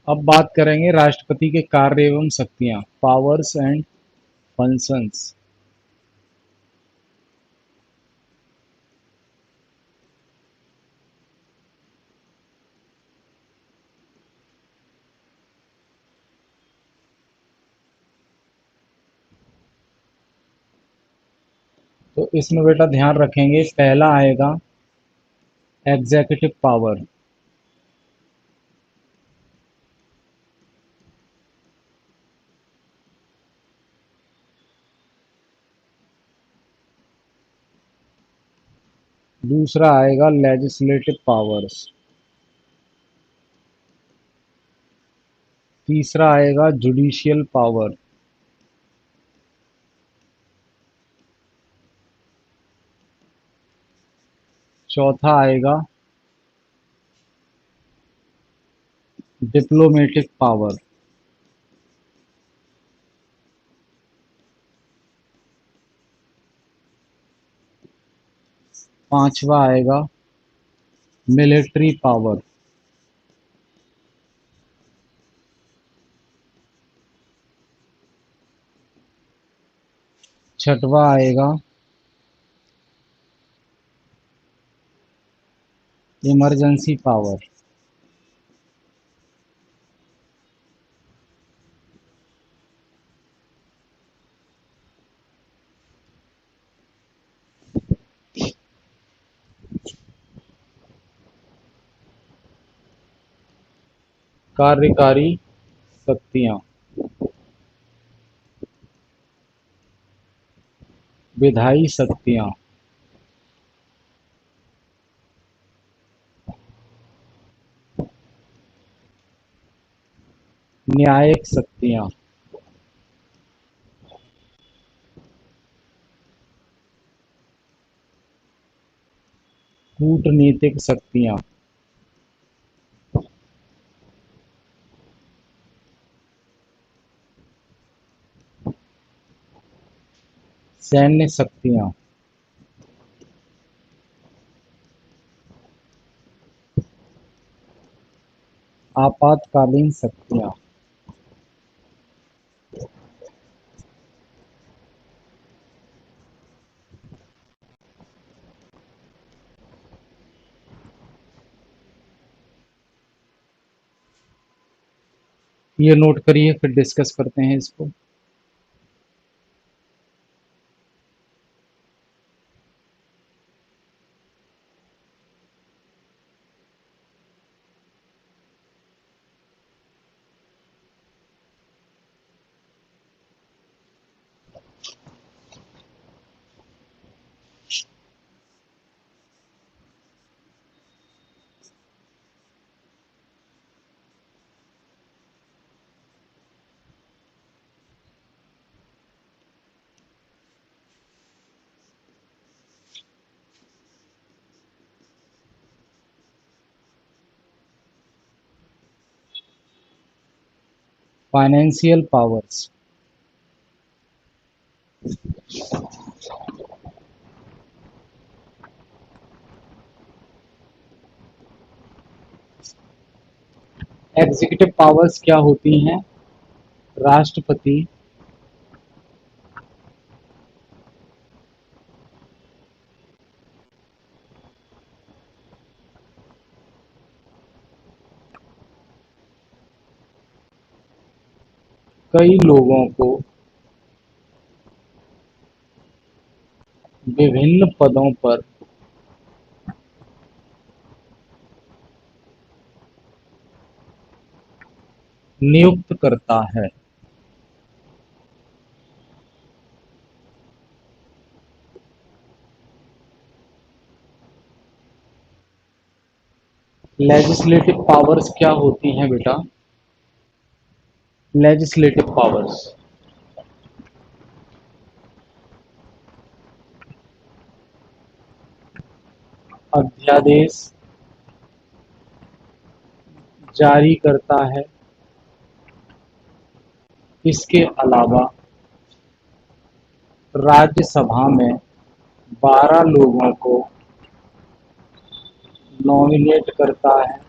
Speaker 1: अब बात करेंगे राष्ट्रपति के कार्य एवं शक्तियां, पावर्स एंड फंक्शंस। तो इसमें बेटा ध्यान रखेंगे, पहला आएगा एग्जीक्यूटिव पावर, दूसरा आएगा लेजिस्लेटिव पावर्स, तीसरा आएगा जुडिशियल पावर, चौथा आएगा डिप्लोमेटिक पावर। पांचवा आएगा मिलिट्री पावर। छठवा आएगा इमरजेंसी पावर। कार्यकारी शक्तियां। विधायी शक्तियां। न्यायिक शक्तियां। कूटनीतिक शक्तियां। सैन्य शक्तियां। आपातकालीन शक्तियां। ये नोट करिए, फिर डिस्कस करते हैं इसको। Financial powers. एग्जीक्यूटिव पावर्स क्या होती हैं? राष्ट्रपति, कई लोगों को विभिन्न पदों पर नियुक्त करता है। लेजिस्लेटिव पावर्स क्या होती हैं बेटा? लेजिस्लेटिव पावर्स अध्यादेश जारी करता है। इसके अलावा राज्यसभा में 12 लोगों को नॉमिनेट करता है।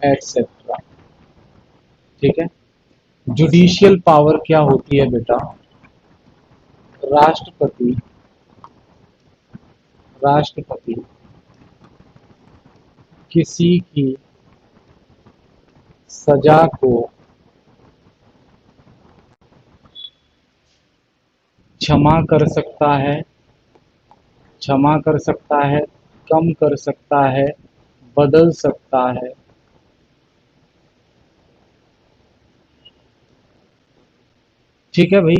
Speaker 1: एटसेट्रा। ठीक है। जुडिशियल पावर क्या होती है बेटा? राष्ट्रपति राष्ट्रपति किसी की सजा को क्षमा कर सकता है, क्षमा कर सकता है, कम कर सकता है, बदल सकता है। ठीक है भाई।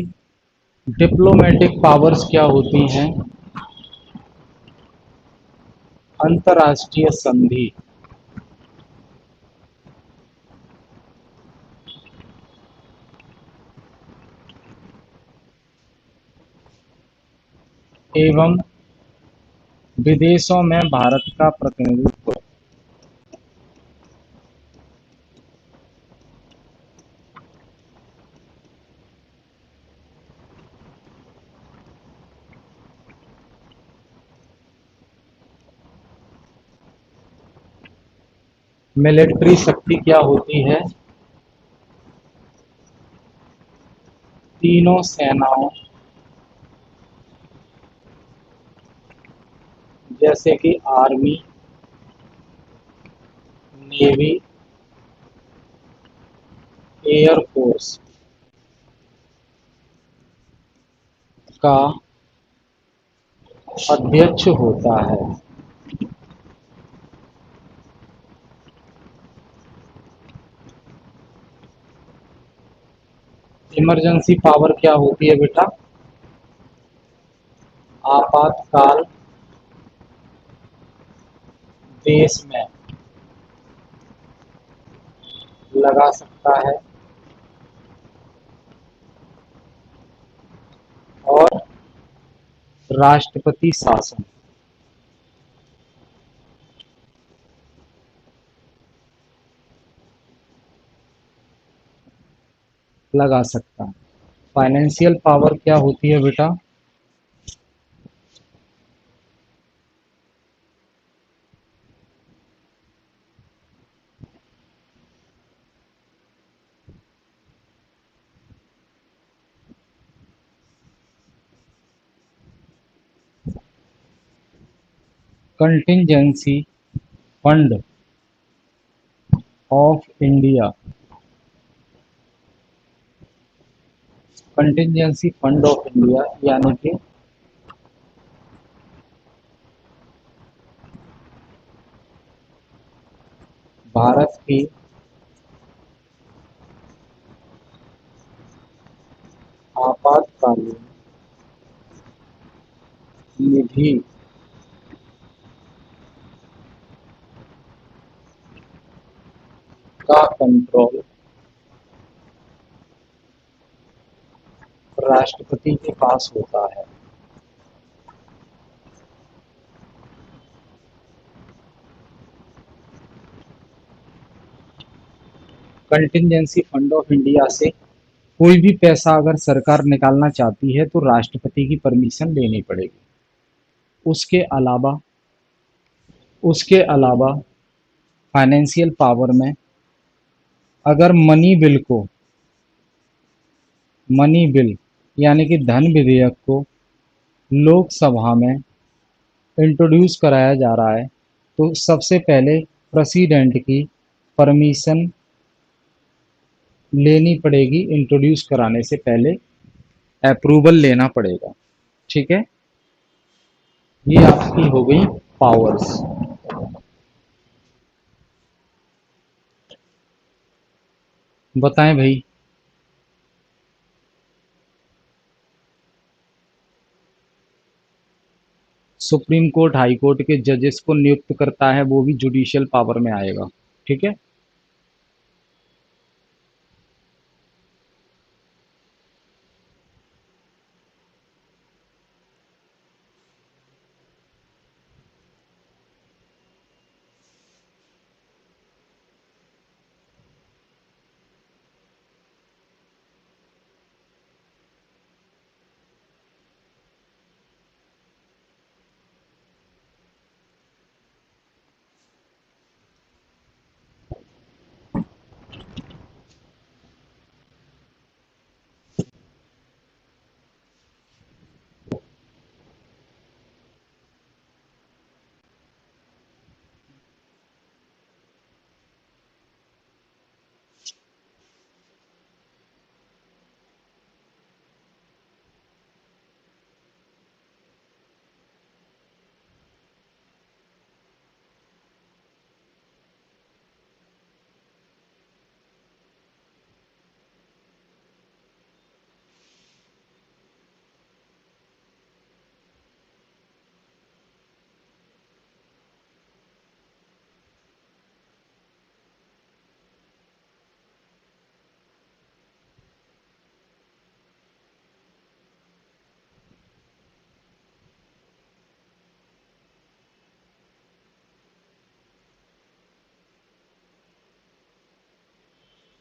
Speaker 1: डिप्लोमेटिक पावर्स क्या होती हैं? अंतर्राष्ट्रीय संधि एवं विदेशों में भारत का प्रतिनिधित्व। मिलिट्री शक्ति क्या होती है? तीनों सेनाओं, जैसे कि आर्मी, नेवी, एयर फोर्स का अध्यक्ष होता है। इमरजेंसी पावर क्या होती है बेटा? आपातकाल देश में लगा सकता है और राष्ट्रपति शासन लगा सकता है। फाइनेंशियल पावर क्या होती है बेटा? Contingency fund of India. Contingency fund of India यानी कि भारत की आपातकालीन निधि का कंट्रोल राष्ट्रपति के पास होता है। कंटिंजेंसी फंड ऑफ इंडिया से कोई भी पैसा अगर सरकार निकालना चाहती है तो राष्ट्रपति की परमिशन लेनी पड़ेगी। उसके अलावा उसके अलावा फाइनेंशियल पावर में अगर मनी बिल यानी कि धन विधेयक को लोकसभा में इंट्रोड्यूस कराया जा रहा है तो सबसे पहले प्रेसिडेंट की परमिशन लेनी पड़ेगी। इंट्रोड्यूस कराने से पहले अप्रूवल लेना पड़ेगा। ठीक है, ये आपकी हो गई पावर्स। बताएं भाई। सुप्रीम कोर्ट हाई कोर्ट के जजेस को नियुक्त करता है, वो भी जुडिशियल पावर में आएगा। ठीक है।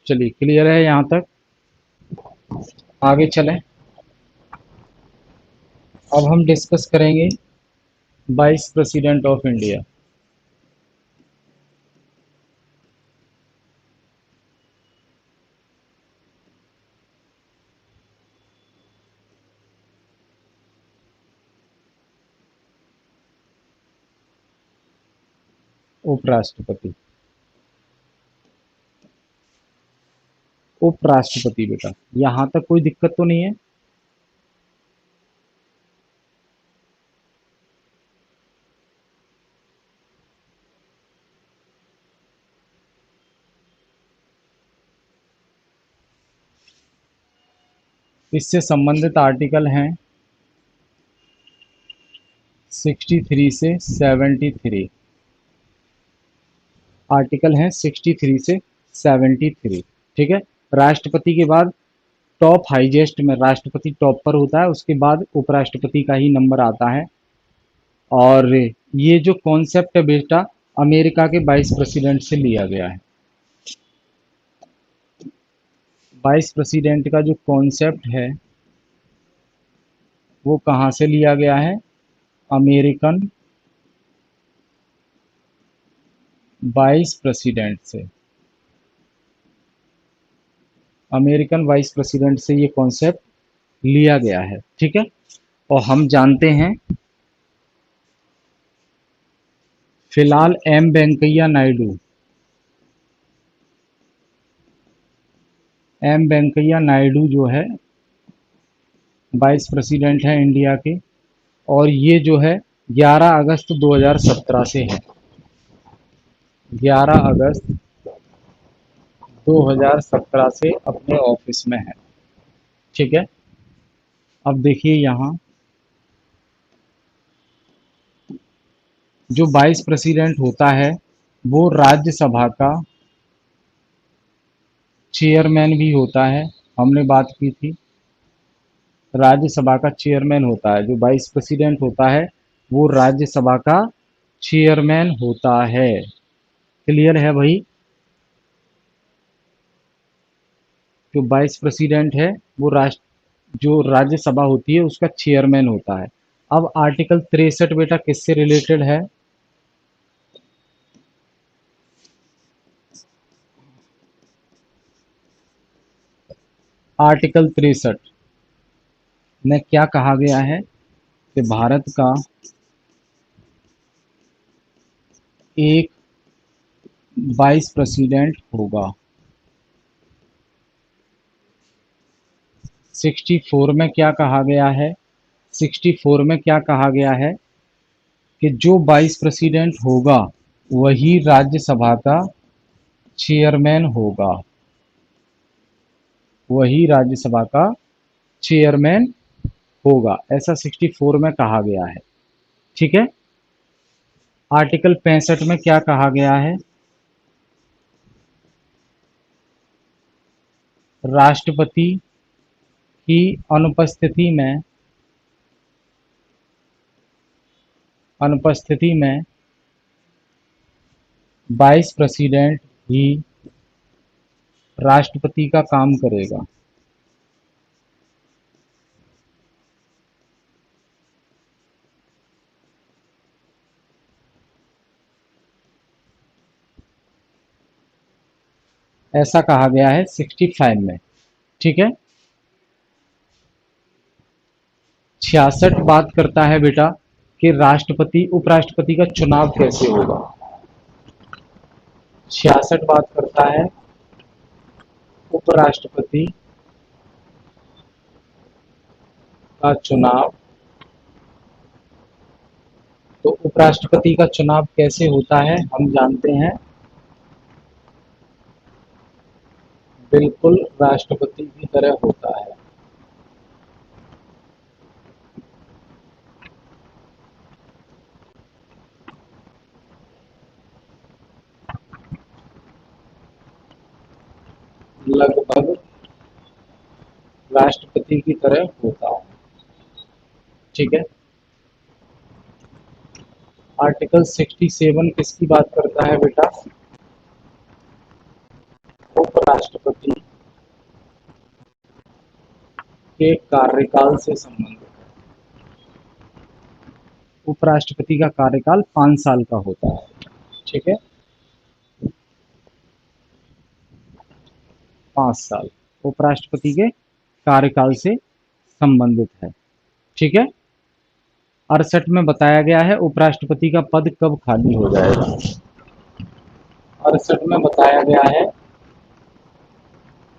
Speaker 1: चलिए क्लियर है यहाँ तक। आगे चलें। अब हम डिस्कस करेंगे वाइस प्रेसिडेंट ऑफ इंडिया। उपराष्ट्रपति। उपराष्ट्रपति बेटा, यहाँ तक कोई दिक्कत तो नहीं है। इससे संबंधित आर्टिकल हैं 63 से 73। आर्टिकल हैं 63 से 73। ठीक है। राष्ट्रपति के बाद टॉप हाईएस्ट में राष्ट्रपति टॉप पर होता है, उसके बाद उपराष्ट्रपति का ही नंबर आता है। और ये जो कॉन्सेप्ट है बेटा, अमेरिका के वाइस प्रेसिडेंट से लिया गया है। वाइस प्रेसिडेंट का जो कॉन्सेप्ट है वो कहाँ से लिया गया है? अमेरिकन वाइस प्रेसिडेंट से। अमेरिकन वाइस प्रेसिडेंट से ये कॉन्सेप्ट लिया गया है। ठीक है। और हम जानते हैं फिलहाल एम वेंकैया नायडू, एम वेंकैया नायडू जो है वाइस प्रेसिडेंट है इंडिया के। और ये जो है 11 अगस्त 2017 से है। 11 अगस्त 2017 से अपने ऑफिस में है। ठीक है। अब देखिए यहाँ जो वाइस प्रेसिडेंट होता है वो राज्यसभा का चेयरमैन भी होता है। हमने बात की थी, राज्यसभा का चेयरमैन होता है। जो वाइस प्रेसिडेंट होता है वो राज्यसभा का चेयरमैन होता है। क्लियर है भाई? जो वाइस प्रेसिडेंट है वो राष्ट्र जो राज्यसभा होती है उसका चेयरमैन होता है। अब आर्टिकल 63 बेटा किससे रिलेटेड है? आर्टिकल 63 में क्या कहा गया है कि भारत का एक वाइस प्रेसिडेंट होगा। 64 में क्या कहा गया है? 64 में क्या कहा गया है कि जो वाइस प्रेसिडेंट होगा वही राज्यसभा का चेयरमैन होगा। वही राज्यसभा का चेयरमैन होगा, ऐसा 64 में कहा गया है। ठीक है। आर्टिकल 65 में क्या कहा गया है? राष्ट्रपति की अनुपस्थिति में वाइस प्रेसिडेंट ही राष्ट्रपति का काम करेगा। ऐसा कहा गया है 65 में। ठीक है। 66 बात करता है बेटा कि राष्ट्रपति उपराष्ट्रपति का चुनाव कैसे होगा। 66 बात करता है उपराष्ट्रपति का चुनाव। तो उपराष्ट्रपति का चुनाव कैसे होता है हम जानते हैं, बिल्कुल राष्ट्रपति की तरह होता है। लगभग राष्ट्रपति की तरह होता है। ठीक है। आर्टिकल 67 किसकी बात करता है बेटा? उपराष्ट्रपति के कार्यकाल से संबंधित। उपराष्ट्रपति का कार्यकाल 5 साल का होता है। ठीक है, 5 साल उपराष्ट्रपति के कार्यकाल से संबंधित है। ठीक है, 68 में बताया गया है उपराष्ट्रपति का पद कब खाली हो जाएगा। 68 में बताया गया है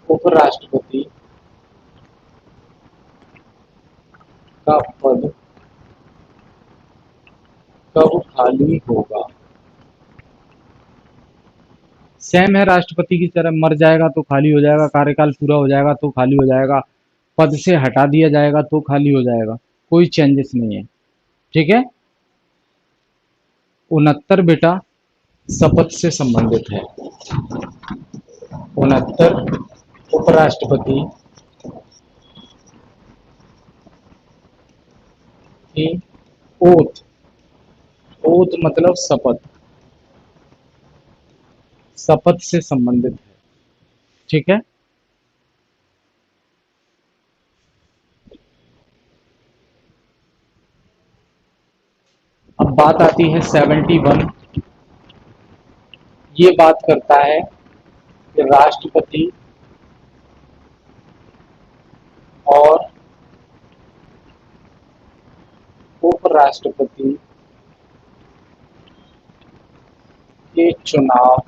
Speaker 1: उपराष्ट्रपति का पद कब खाली होगा। सेम है राष्ट्रपति की तरह, मर जाएगा तो खाली हो जाएगा, कार्यकाल पूरा हो जाएगा तो खाली हो जाएगा, पद से हटा दिया जाएगा तो खाली हो जाएगा, कोई चेंजेस नहीं है। ठीक है, 69 बेटा शपथ से संबंधित है। 69 उपराष्ट्रपति की ओथ, ओथ मतलब शपथ, शपथ से संबंधित है। ठीक है, अब बात आती है 71। ये बात करता है कि राष्ट्रपति और उपराष्ट्रपति के चुनाव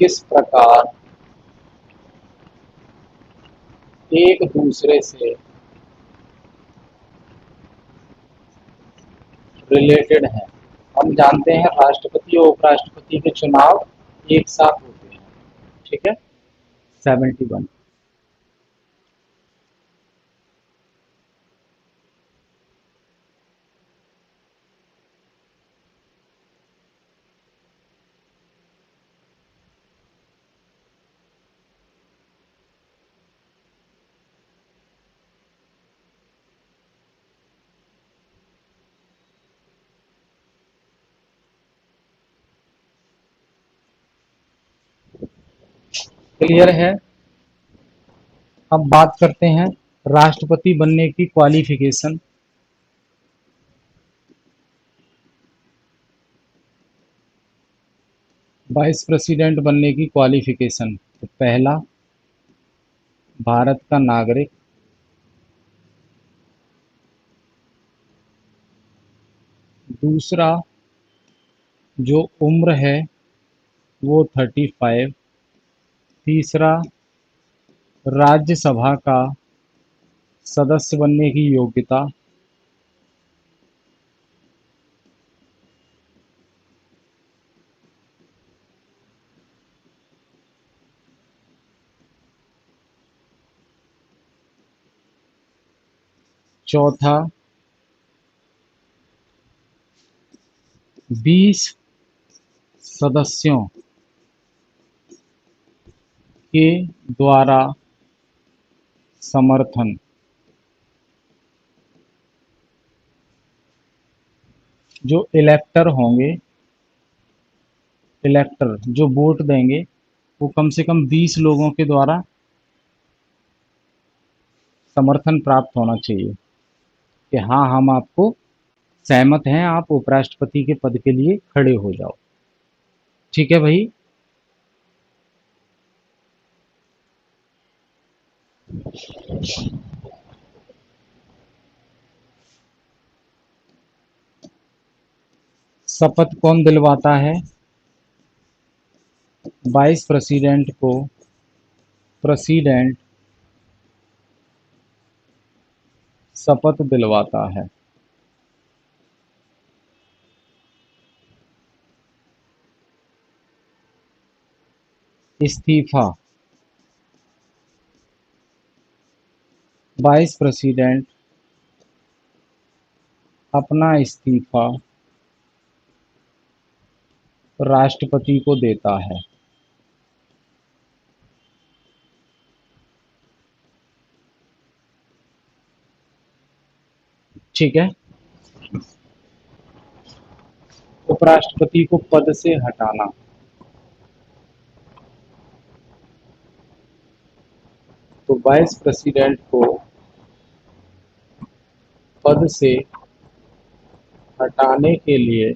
Speaker 1: किस प्रकार एक दूसरे से रिलेटेड हैं। हम जानते हैं राष्ट्रपति और उपराष्ट्रपति के चुनाव एक साथ होते हैं। ठीक है, 71। क्लियर है। अब बात करते हैं राष्ट्रपति बनने की क्वालिफिकेशन। वाइस प्रेसिडेंट बनने की क्वालिफिकेशन, तो पहला भारत का नागरिक, दूसरा जो उम्र है वो 35, तीसरा राज्यसभा का सदस्य बनने की योग्यता, चौथा 20 सदस्यों के द्वारा समर्थन। जो इलेक्टर होंगे, इलेक्टर जो वोट देंगे वो कम से कम 20 लोगों के द्वारा समर्थन प्राप्त होना चाहिए कि हाँ हम आपको सहमत हैं, आप उपराष्ट्रपति के पद के लिए खड़े हो जाओ। ठीक है भाई, शपथ कौन दिलवाता है। वाइस प्रेसिडेंट को प्रेसिडेंट शपथ दिलवाता है। इस्तीफा, वाइस प्रेसिडेंट अपना इस्तीफा राष्ट्रपति को देता है। ठीक है, उपराष्ट्रपति को पद से हटाना, वाइस प्रेसिडेंट को पद से हटाने के लिए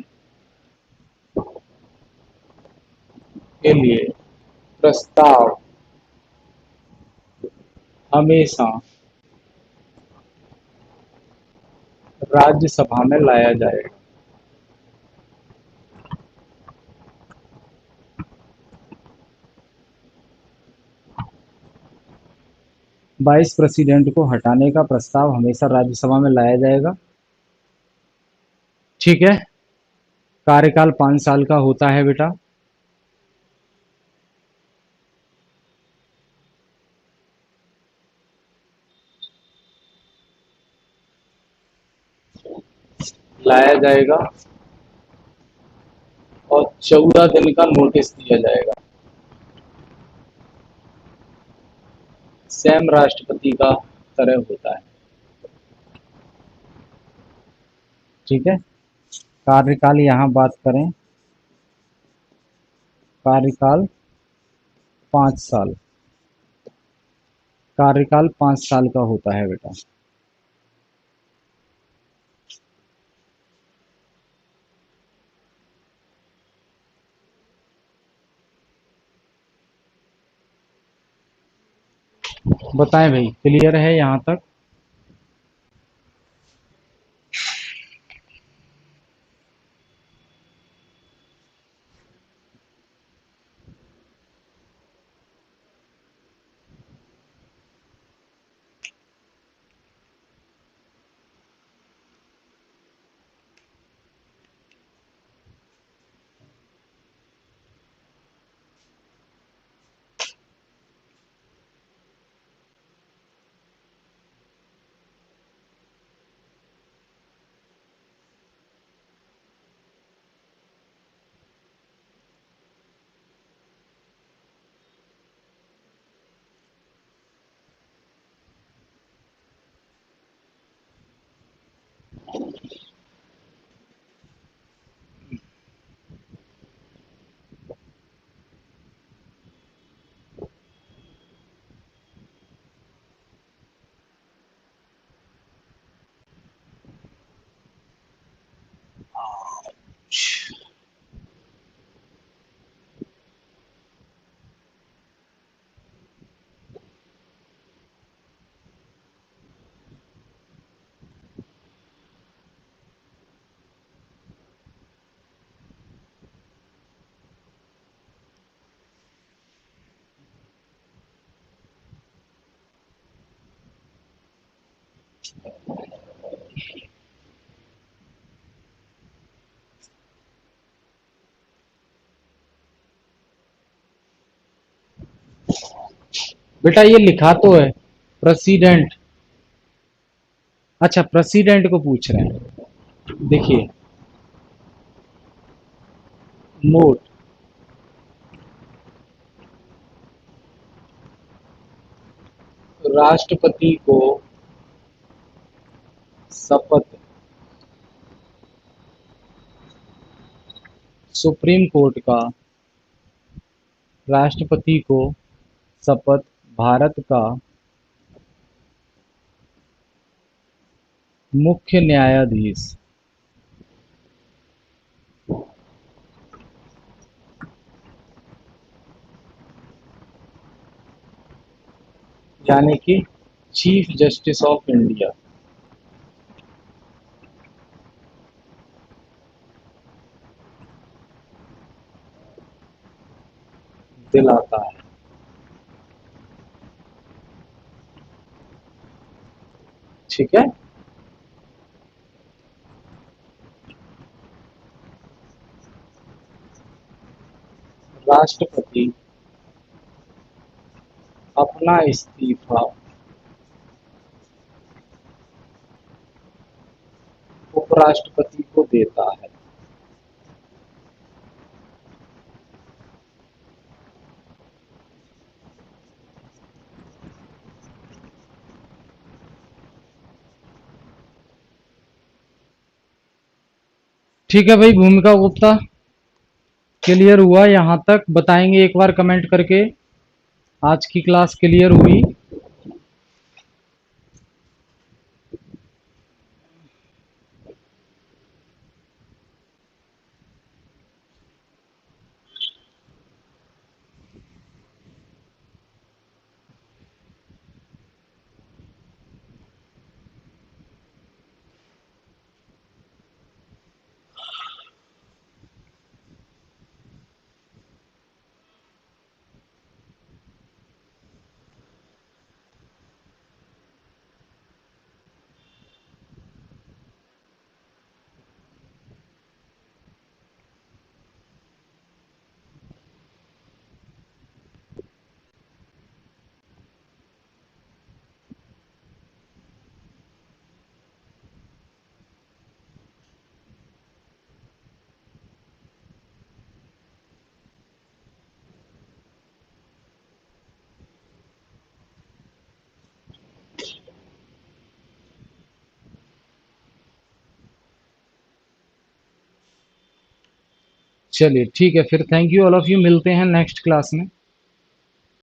Speaker 1: प्रस्ताव हमेशा राज्यसभा में लाया जाएगा। वाइस प्रेसिडेंट को हटाने का प्रस्ताव हमेशा राज्यसभा में लाया जाएगा। ठीक है, कार्यकाल 5 साल का होता है बेटा। लाया जाएगा और 14 दिन का नोटिस दिया जाएगा। सेम राष्ट्रपति का तरह होता है। ठीक है, कार्यकाल यहाँ बात करें, कार्यकाल 5 साल, कार्यकाल 5 साल का होता है बेटा। बताएं भाई, क्लियर है यहाँ तक? बेटा ये लिखा तो है प्रेसिडेंट। अच्छा, प्रेसिडेंट को पूछ रहे हैं। देखिए, नोट, राष्ट्रपति को शपथ सुप्रीम कोर्ट का, राष्ट्रपति को शपथ भारत का मुख्य न्यायाधीश यानी कि चीफ जस्टिस ऑफ इंडिया दिलाता है। ठीक है, राष्ट्रपति अपना इस्तीफा उपराष्ट्रपति को देता है। ठीक है भाई, भूमिका गुप्ता क्लियर हुआ यहाँ तक? बताएंगे एक बार कमेंट करके आज की क्लास क्लियर हुई? चलिए ठीक है फिर, thank you all of you, मिलते हैं नेक्स्ट क्लास में।